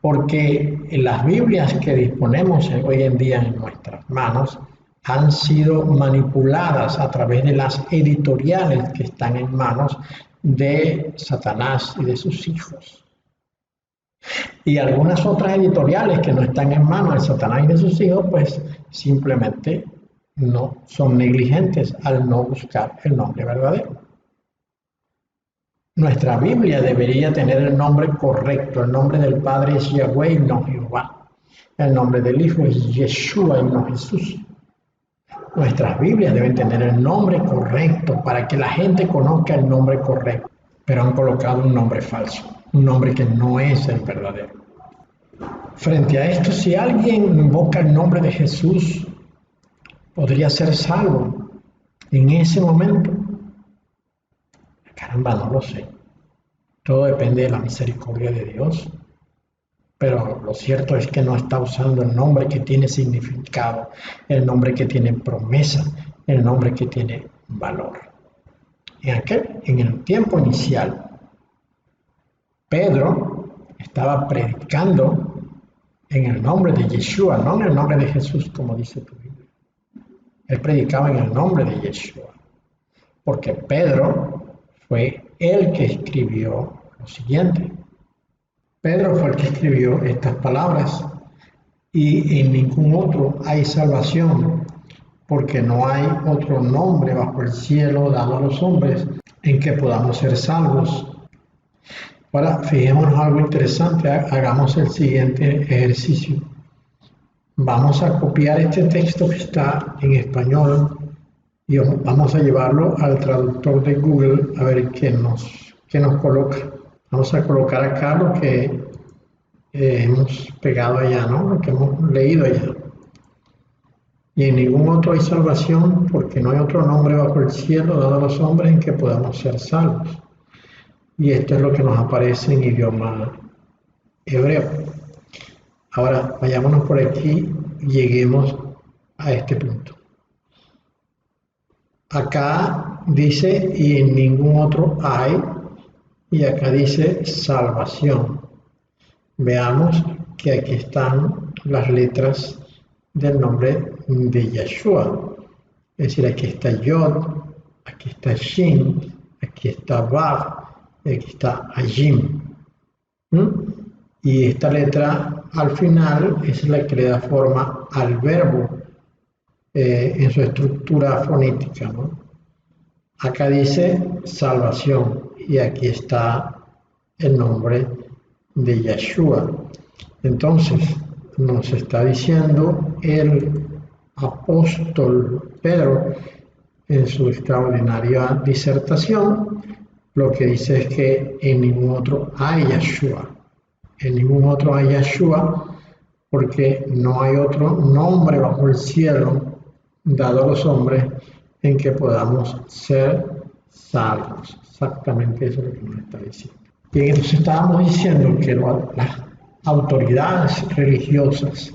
porque en las Biblias que disponemos hoy en día en nuestras manos han sido manipuladas a través de las editoriales que están en manos de Satanás y de sus hijos. Y algunas otras editoriales que no están en manos de Satanás y de sus hijos, pues simplemente no son negligentes al no buscar el nombre verdadero. Nuestra Biblia debería tener el nombre correcto. El nombre del Padre es Yahweh y no Jehová. El nombre del Hijo es Yeshua y no Jesús. Nuestras Biblias deben tener el nombre correcto para que la gente conozca el nombre correcto, pero han colocado un nombre falso, un nombre que no es el verdadero. Frente a esto, si alguien invoca el nombre de Jesús, podría ser salvo en ese momento. Caramba, no lo sé. Todo depende de la misericordia de Dios. Pero lo cierto es que no está usando el nombre que tiene significado, el nombre que tiene promesa, el nombre que tiene valor. En el tiempo inicial, Pedro estaba predicando en el nombre de Yeshua, no en el nombre de Jesús, como dice tu Biblia. Él predicaba en el nombre de Yeshua, porque Pedro fue el que escribió lo siguiente. Pedro fue el que escribió estas palabras, y en ningún otro hay salvación, porque no hay otro nombre bajo el cielo dado a los hombres en que podamos ser salvos. Ahora, fijémonos algo interesante, hagamos el siguiente ejercicio. Vamos a copiar este texto que está en español y vamos a llevarlo al traductor de Google a ver qué nos coloca. Vamos a colocar acá lo que hemos pegado allá, ¿no? Lo que hemos leído allá. Y en ningún otro hay salvación, porque no hay otro nombre bajo el cielo dado a los hombres en que podamos ser salvos. Y esto es lo que nos aparece en idioma hebreo. Ahora, vayámonos por aquí y lleguemos a este punto. Acá dice, y en ningún otro hay, y acá dice salvación. Veamos que aquí están las letras del nombre de Yeshua. Es decir, aquí está Yod, aquí está Shin, aquí está Vav, y aquí está Ajim. Y esta letra al final es la que le da forma al verbo en su estructura fonética, ¿no? Acá dice salvación y aquí está el nombre de Yeshua. Entonces nos está diciendo el apóstol Pedro en su extraordinaria disertación, lo que dice es que en ningún otro hay Yeshua. En ningún otro hay Yeshua, porque no hay otro nombre bajo el cielo dado a los hombres en que podamos ser salvos. Exactamente eso es lo que nos está diciendo. Y entonces estábamos diciendo que las autoridades religiosas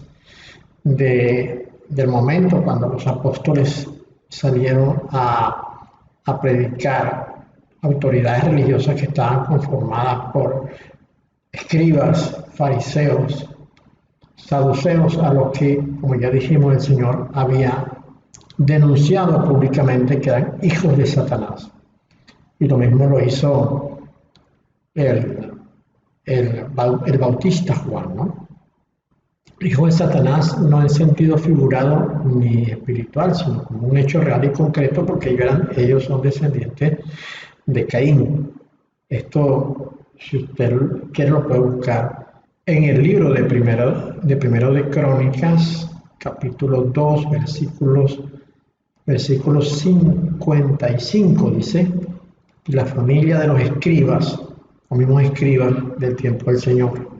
del momento cuando los apóstoles salieron a predicar, autoridades religiosas que estaban conformadas por escribas, fariseos, saduceos, a los que, como ya dijimos, el Señor había denunciado públicamente que eran hijos de Satanás. Y lo mismo lo hizo el bautista Juan, ¿no? Hijo de Satanás no en sentido figurado ni espiritual, sino como un hecho real y concreto, porque ellos son descendientes de Caín. Esto, si usted quiere, lo puede buscar en el libro de Primero de Crónicas, capítulo 2, versículos 55, dice, y la familia de los escribas, los mismos escribas del tiempo del Señor,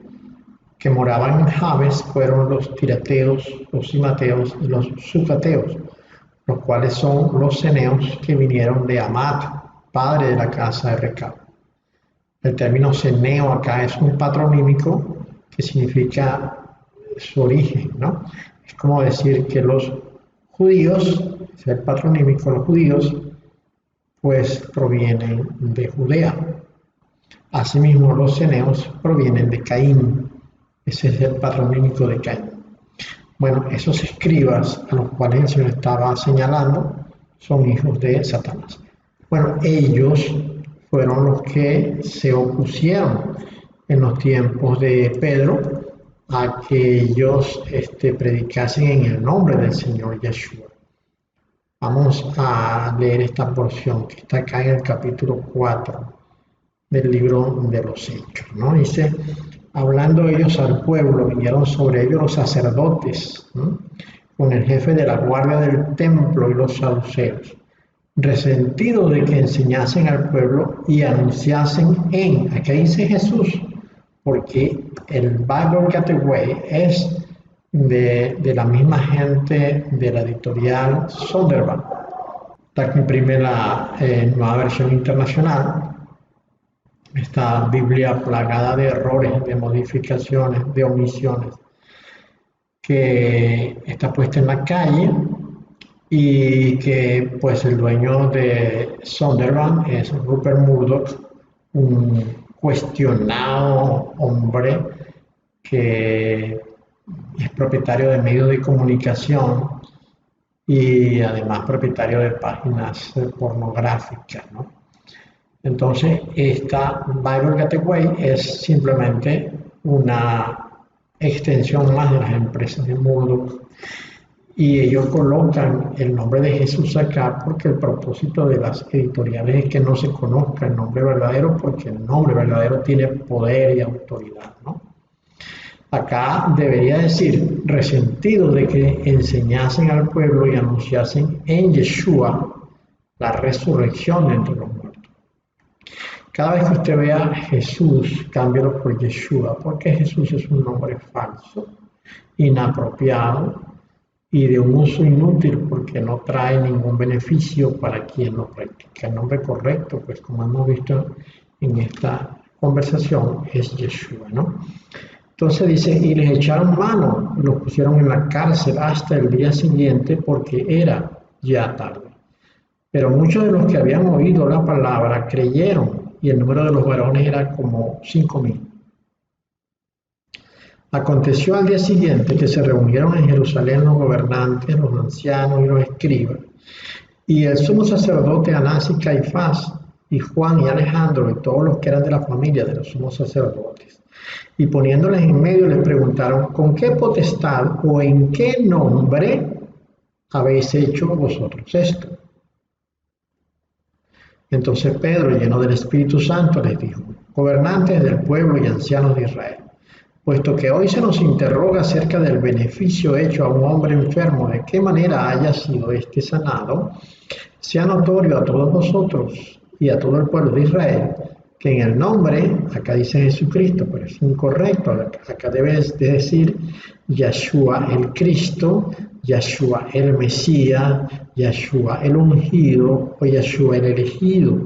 que moraban en Jabes, fueron los tirateos, los simateos y los sucateos, los cuales son los ceneos que vinieron de Amat, padre de la casa de Recab. El término ceneo acá es un patronímico que significa su origen, ¿no? Es como decir que los judíos, es el patronímico, los judíos, pues provienen de Judea. Asimismo, los ceneos provienen de Caín. Ese es el patronímico de Caín. Bueno, esos escribas a los cuales el Señor estaba señalando son hijos de Satanás. Bueno, ellos fueron los que se opusieron en los tiempos de Pedro a que ellos predicasen en el nombre del Señor Yeshua. Vamos a leer esta porción que está acá en el capítulo 4 del libro de los Hechos, ¿no? Dice, hablando ellos al pueblo, vinieron sobre ellos los sacerdotes, ¿no?, con el jefe de la guardia del templo y los saduceos, resentidos de que enseñasen al pueblo y anunciasen aquí dice Jesús, porque el Bible Gateway es de la misma gente de la editorial Sondervan. Está que imprime la nueva versión internacional. Esta Biblia plagada de errores, de modificaciones, de omisiones, que está puesta en la calle y que pues el dueño de Sondervan es Rupert Murdoch, un cuestionado hombre que es propietario de medios de comunicación y además propietario de páginas pornográficas, ¿no? Entonces, esta Bible Gateway es simplemente una extensión más de las empresas de Murdoch y ellos colocan el nombre de Jesús acá porque el propósito de las editoriales es que no se conozca el nombre verdadero, porque el nombre verdadero tiene poder y autoridad, ¿no? Acá debería decir, resentidos de que enseñasen al pueblo y anunciasen en Yeshua la resurrección de entre los muertos. Cada vez que usted vea Jesús, cámbialo por Yeshua, porque Jesús es un nombre falso, inapropiado y de un uso inútil porque no trae ningún beneficio para quien lo practica. El nombre correcto, pues como hemos visto en esta conversación, es Yeshua, ¿no? Entonces dice, y les echaron mano, los pusieron en la cárcel hasta el día siguiente porque era ya tarde. Pero muchos de los que habían oído la palabra creyeron y el número de los varones era como 5,000. Aconteció al día siguiente que se reunieron en Jerusalén los gobernantes, los ancianos y los escribas, y el sumo sacerdote Anás y Caifás, y Juan y Alejandro y todos los que eran de la familia de los sumos sacerdotes. Y poniéndoles en medio les preguntaron, ¿con qué potestad o en qué nombre habéis hecho vosotros esto? Entonces Pedro, lleno del Espíritu Santo, les dijo, gobernantes del pueblo y ancianos de Israel, puesto que hoy se nos interroga acerca del beneficio hecho a un hombre enfermo, de qué manera haya sido éste sanado, sea notorio a todos vosotros y a todo el pueblo de Israel, que en el nombre, acá dice Jesucristo, pero es incorrecto, acá debes de decir Yeshua el Cristo, Yeshua el Mesías, Yeshua el ungido o Yeshua el elegido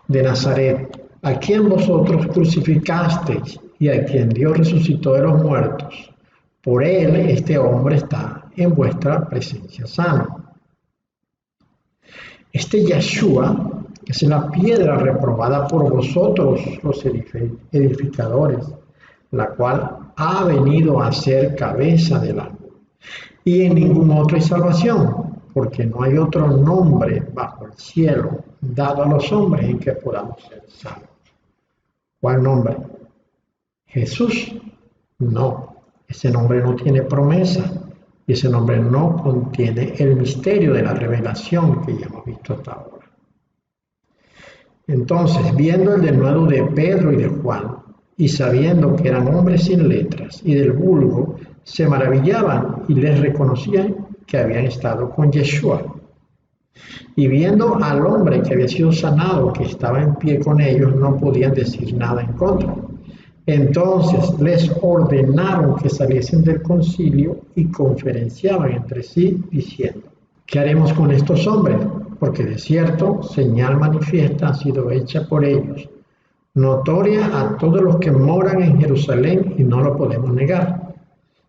de Nazaret, a quien vosotros crucificasteis y a quien Dios resucitó de los muertos. Por él este hombre está en vuestra presencia sano. Este Yeshua es la piedra reprobada por vosotros los edificadores, la cual ha venido a ser cabeza del ángulo. Y en ningún otro hay salvación, porque no hay otro nombre bajo el cielo dado a los hombres en que podamos ser salvos. ¿Cuál nombre? Jesús. No, ese nombre no tiene promesa y ese nombre no contiene el misterio de la revelación que ya hemos visto hasta ahora. Entonces, viendo el denuedo de Pedro y de Juan, y sabiendo que eran hombres sin letras y del vulgo, se maravillaban y les reconocían que habían estado con Yeshua. Y viendo al hombre que había sido sanado, que estaba en pie con ellos, no podían decir nada en contra. Entonces les ordenaron que saliesen del concilio y conferenciaban entre sí, diciendo, ¿qué haremos con estos hombres? Porque de cierto, señal manifiesta ha sido hecha por ellos, notoria a todos los que moran en Jerusalén y no lo podemos negar.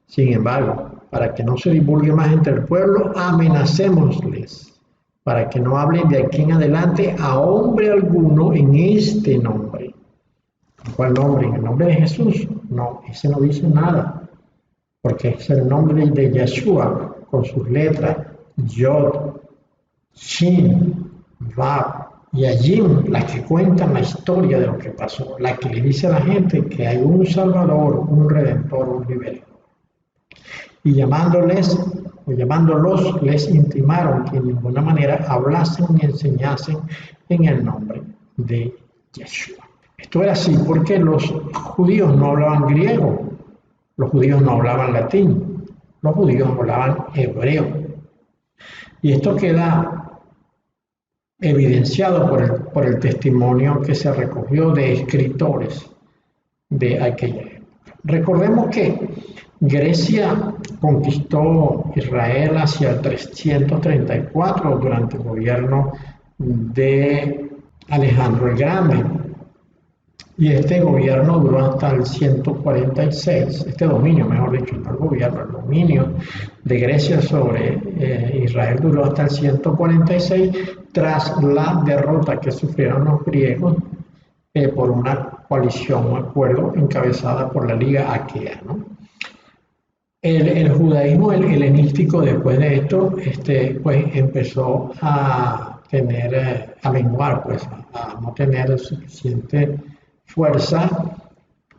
Sin embargo, para que no se divulgue más entre el pueblo, amenacémosles, para que no hablen de aquí en adelante a hombre alguno en este nombre. ¿Cuál nombre? ¿En el nombre de Jesús? No, ese no dice nada, porque es el nombre de Yeshua, con sus letras, Yod, Shin, Vav y Ayim, las que cuentan la historia de lo que pasó, la que le dice a la gente que hay un Salvador, un Redentor, un Liberador. Y llamándoles, o llamándolos, les intimaron que en ninguna manera hablasen ni enseñasen en el nombre de Yeshua. Esto era así porque los judíos no hablaban griego, los judíos no hablaban latín, los judíos hablaban hebreo. Y esto queda evidenciado por el testimonio que se recogió de escritores de aquella época. Recordemos que Grecia conquistó Israel hacia el 334 durante el gobierno de Alejandro el Grande. Y este gobierno duró hasta el 146, este dominio, mejor dicho, no el gobierno, el dominio de Grecia sobre Israel duró hasta el 146, tras la derrota que sufrieron los griegos por una coalición, un acuerdo encabezada por la Liga Aquea, ¿no? El judaísmo helenístico después de esto pues empezó a tener, a menguar, pues, a no tener suficiente fuerza,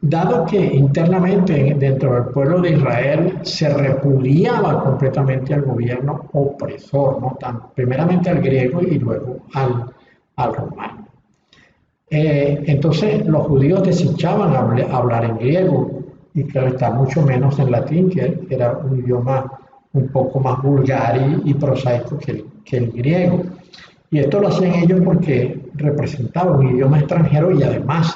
dado que internamente dentro del pueblo de Israel se repudiaba completamente al gobierno opresor, ¿no? Primeramente al griego y luego al romano. Entonces los judíos desechaban hablar en griego y claro está, mucho menos en latín, que era un idioma un poco más vulgar y prosaico que el griego. Y esto lo hacían ellos porque representaba un idioma extranjero y además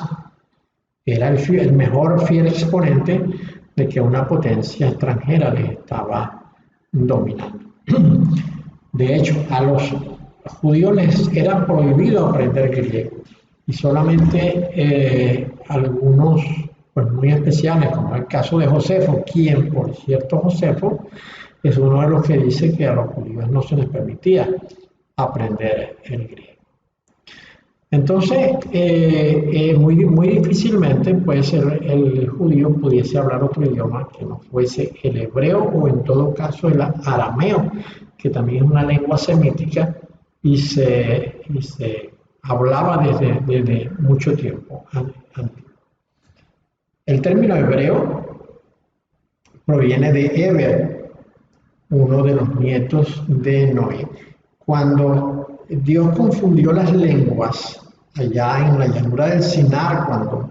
era el mejor fiel exponente de que una potencia extranjera les estaba dominando. De hecho, a los judíos les era prohibido aprender griego y solamente algunos pues, muy especiales, como el caso de Josefo, quien, por cierto, Josefo es uno de los que dice que a los judíos no se les permitía aprender el griego. Entonces, muy difícilmente pues, el judío pudiese hablar otro idioma que no fuese el hebreo o en todo caso el arameo, que también es una lengua semítica y se hablaba desde mucho tiempo antiguo. El término hebreo proviene de Eber, uno de los nietos de Noé. Cuando Dios confundió las lenguas allá en la llanura del Sinar, cuando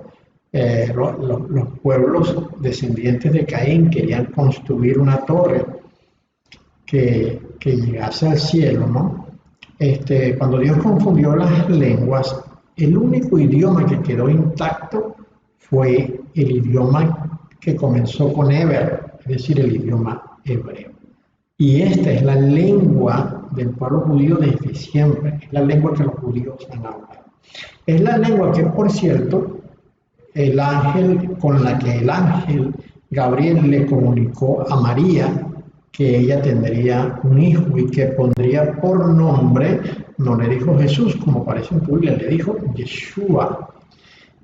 los pueblos descendientes de Caín querían construir una torre que llegase al cielo, ¿no? Cuando Dios confundió las lenguas, el único idioma que quedó intacto fue el idioma que comenzó con Eber, es decir, el idioma hebreo. Y esta es la lengua del pueblo judío desde siempre, es la lengua que los judíos han hablado. Es la lengua que, por cierto, con la que el ángel Gabriel le comunicó a María que ella tendría un hijo y que pondría por nombre, no le dijo Jesús, como parece en tu Biblia, le dijo Yeshua.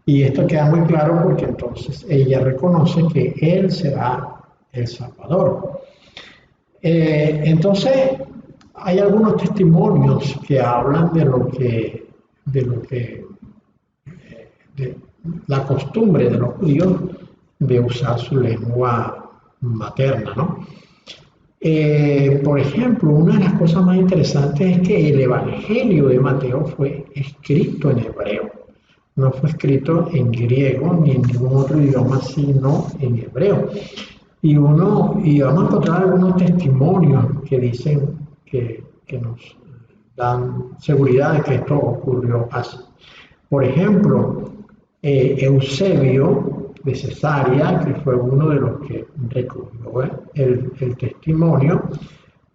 Y esto queda muy claro porque entonces ella reconoce que Él será el Salvador. Entonces, hay algunos testimonios que hablan de la costumbre de los judíos de usar su lengua materna, ¿no? Por ejemplo, una de las cosas más interesantes es que el Evangelio de Mateo fue escrito en hebreo. No fue escrito en griego ni en ningún otro idioma, sino en hebreo. Y vamos a encontrar algunos testimonios que dicen que nos dan seguridad de que esto ocurrió así. Por ejemplo, Eusebio de Cesarea, que fue uno de los que recogió el testimonio,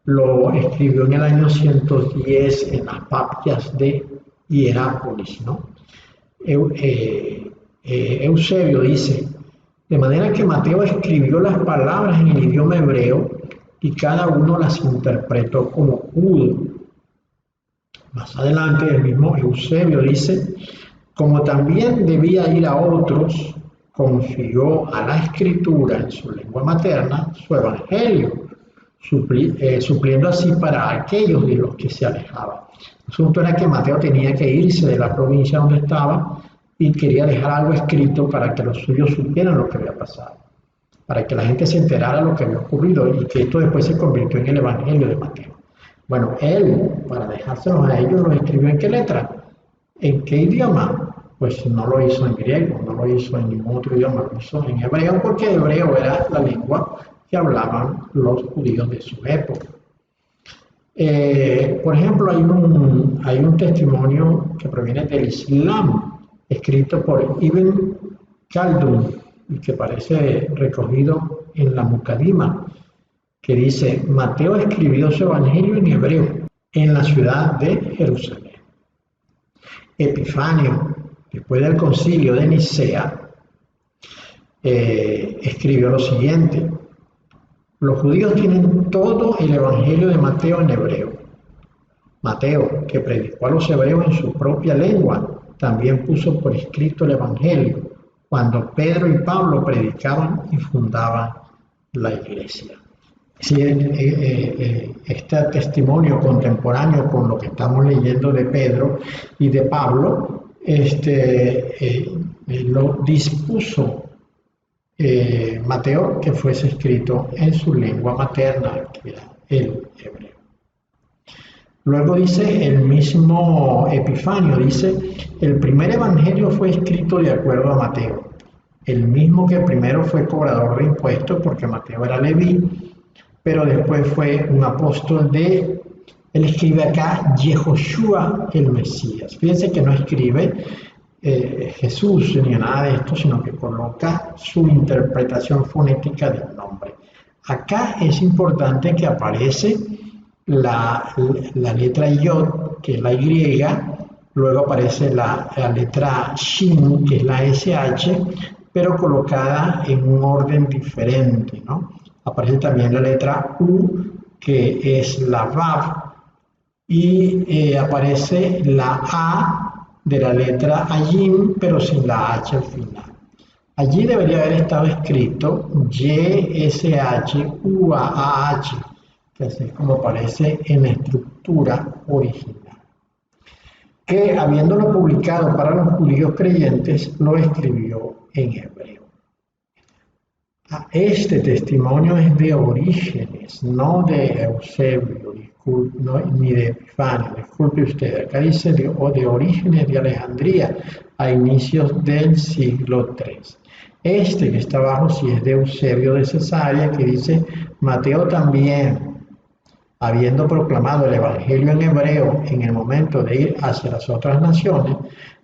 lo escribió en el año 110 en las Papias de Hierápolis, ¿no? Eusebio dice, de manera que Mateo escribió las palabras en el idioma hebreo y cada uno las interpretó como pudo. Más adelante el mismo Eusebio dice, como también debía ir a otros, confió a la escritura en su lengua materna su evangelio, supliendo así para aquellos de los que se alejaban. El asunto era que Mateo tenía que irse de la provincia donde estaba y quería dejar algo escrito para que los suyos supieran lo que había pasado. para que la gente se enterara de lo que había ocurrido y que esto después se convirtió en el Evangelio de Mateo. Bueno, él, para dejárselos a ellos, los escribió ¿en qué letra? ¿En qué idioma? Pues no lo hizo en griego, no lo hizo en ningún otro idioma, lo hizo en hebreo, porque hebreo era la lengua que hablaban los judíos de su época. Por ejemplo, hay un testimonio que proviene del Islam, escrito por Ibn Khaldun, y que parece recogido en la Muqaddimah, que dice: Mateo escribió su evangelio en hebreo en la ciudad de Jerusalén. Epifanio, después del concilio de Nicea, escribió lo siguiente: los judíos tienen todo el evangelio de Mateo en hebreo. Mateo, que predicó a los hebreos en su propia lengua, también puso por escrito el evangelio cuando Pedro y Pablo predicaban y fundaban la iglesia. Sí, este testimonio contemporáneo con lo que estamos leyendo de Pedro y de Pablo, lo dispuso Mateo, que fuese escrito en su lengua materna, que era el hebreo. Luego dice el mismo Epifanio, dice: el primer evangelio fue escrito de acuerdo a Mateo, el mismo que primero fue cobrador de impuestos, porque Mateo era leví, pero después fue un apóstol él escribe acá Yehoshua el Mesías. Fíjense que no escribe Jesús ni nada de esto, sino que coloca su interpretación fonética del nombre. Acá es importante que aparece la letra Yod, que es la Y, luego aparece la letra Shin, que es la SH, pero colocada en un orden diferente, ¿no? Aparece también la letra U, que es la Vav, y aparece la A de la letra Ayim, pero sin la H al final. Allí debería haber estado escrito YSH-UAH, que así es como aparece en la estructura original. Que habiéndolo publicado para los judíos creyentes, lo escribió en hebreo. Este testimonio es de Orígenes, no de Eusebio, ni de Epifanio, disculpe usted. Acá dice de Orígenes de Alejandría, a inicios del siglo III. Este que está abajo sí es de Eusebio de Cesarea, que dice: Mateo también, habiendo proclamado el evangelio en hebreo en el momento de ir hacia las otras naciones,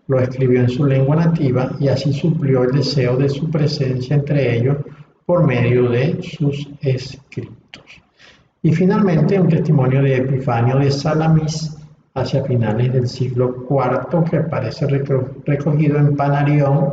lo escribió en su lengua nativa y así suplió el deseo de su presencia entre ellos por medio de sus escritos. Y finalmente un testimonio de Epifanio de Salamis hacia finales del siglo IV, que aparece recogido en Panarión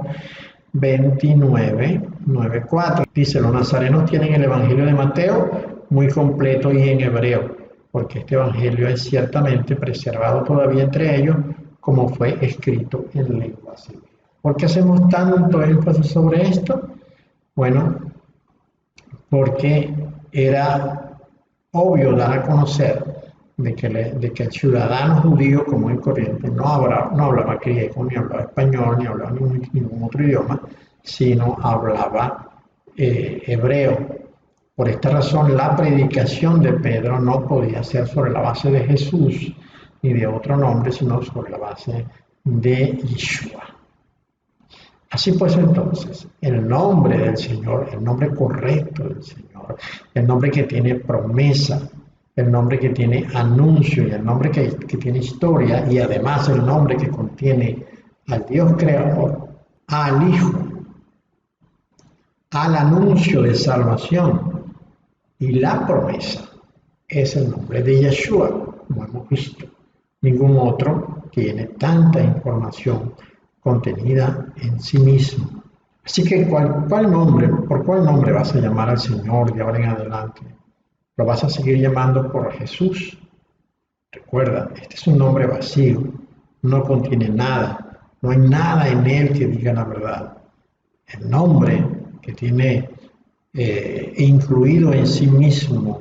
29:9-4. Dice: los nazarenos tienen el evangelio de Mateo muy completo y en hebreo, porque este evangelio es ciertamente preservado todavía entre ellos, como fue escrito en lengua hebrea. ¿Por qué hacemos tanto énfasis sobre esto? Bueno, porque era obvio dar a conocer de que el ciudadano judío común y corriente no hablaba griego, ni hablaba español, ni hablaba ningún otro idioma, sino hablaba hebreo. Por esta razón, la predicación de Pedro no podía ser sobre la base de Jesús ni de otro nombre, sino sobre la base de Yeshua. Así pues, entonces, el nombre del Señor, el nombre correcto del Señor, el nombre que tiene promesa, el nombre que tiene anuncio y el nombre que tiene historia, y además el nombre que contiene al Dios creador, al Hijo, al anuncio de salvación y la promesa, es el nombre de Yeshua, como hemos visto. Ningún otro tiene tanta información contenida en sí mismo. Así que, ¿por cuál nombre vas a llamar al Señor de ahora en adelante? ¿Lo vas a seguir llamando por Jesús? Recuerda, este es un nombre vacío, no contiene nada, no hay nada en él que diga la verdad. El nombre que tiene incluido en sí mismo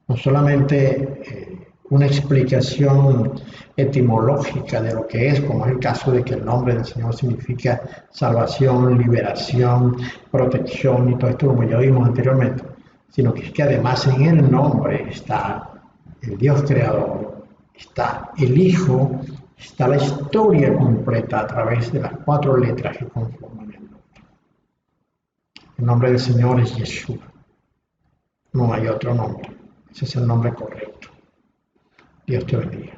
no solamente una explicación etimológica de lo que es, como es el caso de que el nombre del Señor significa salvación, liberación, protección y todo esto como ya vimos anteriormente, sino que es que además en el nombre está el Dios creador, está el Hijo, está la historia completa a través de las 4 letras que conforman el nombre. El nombre del Señor es Yeshua, no hay otro nombre, ese es el nombre correcto. Dios te bendiga.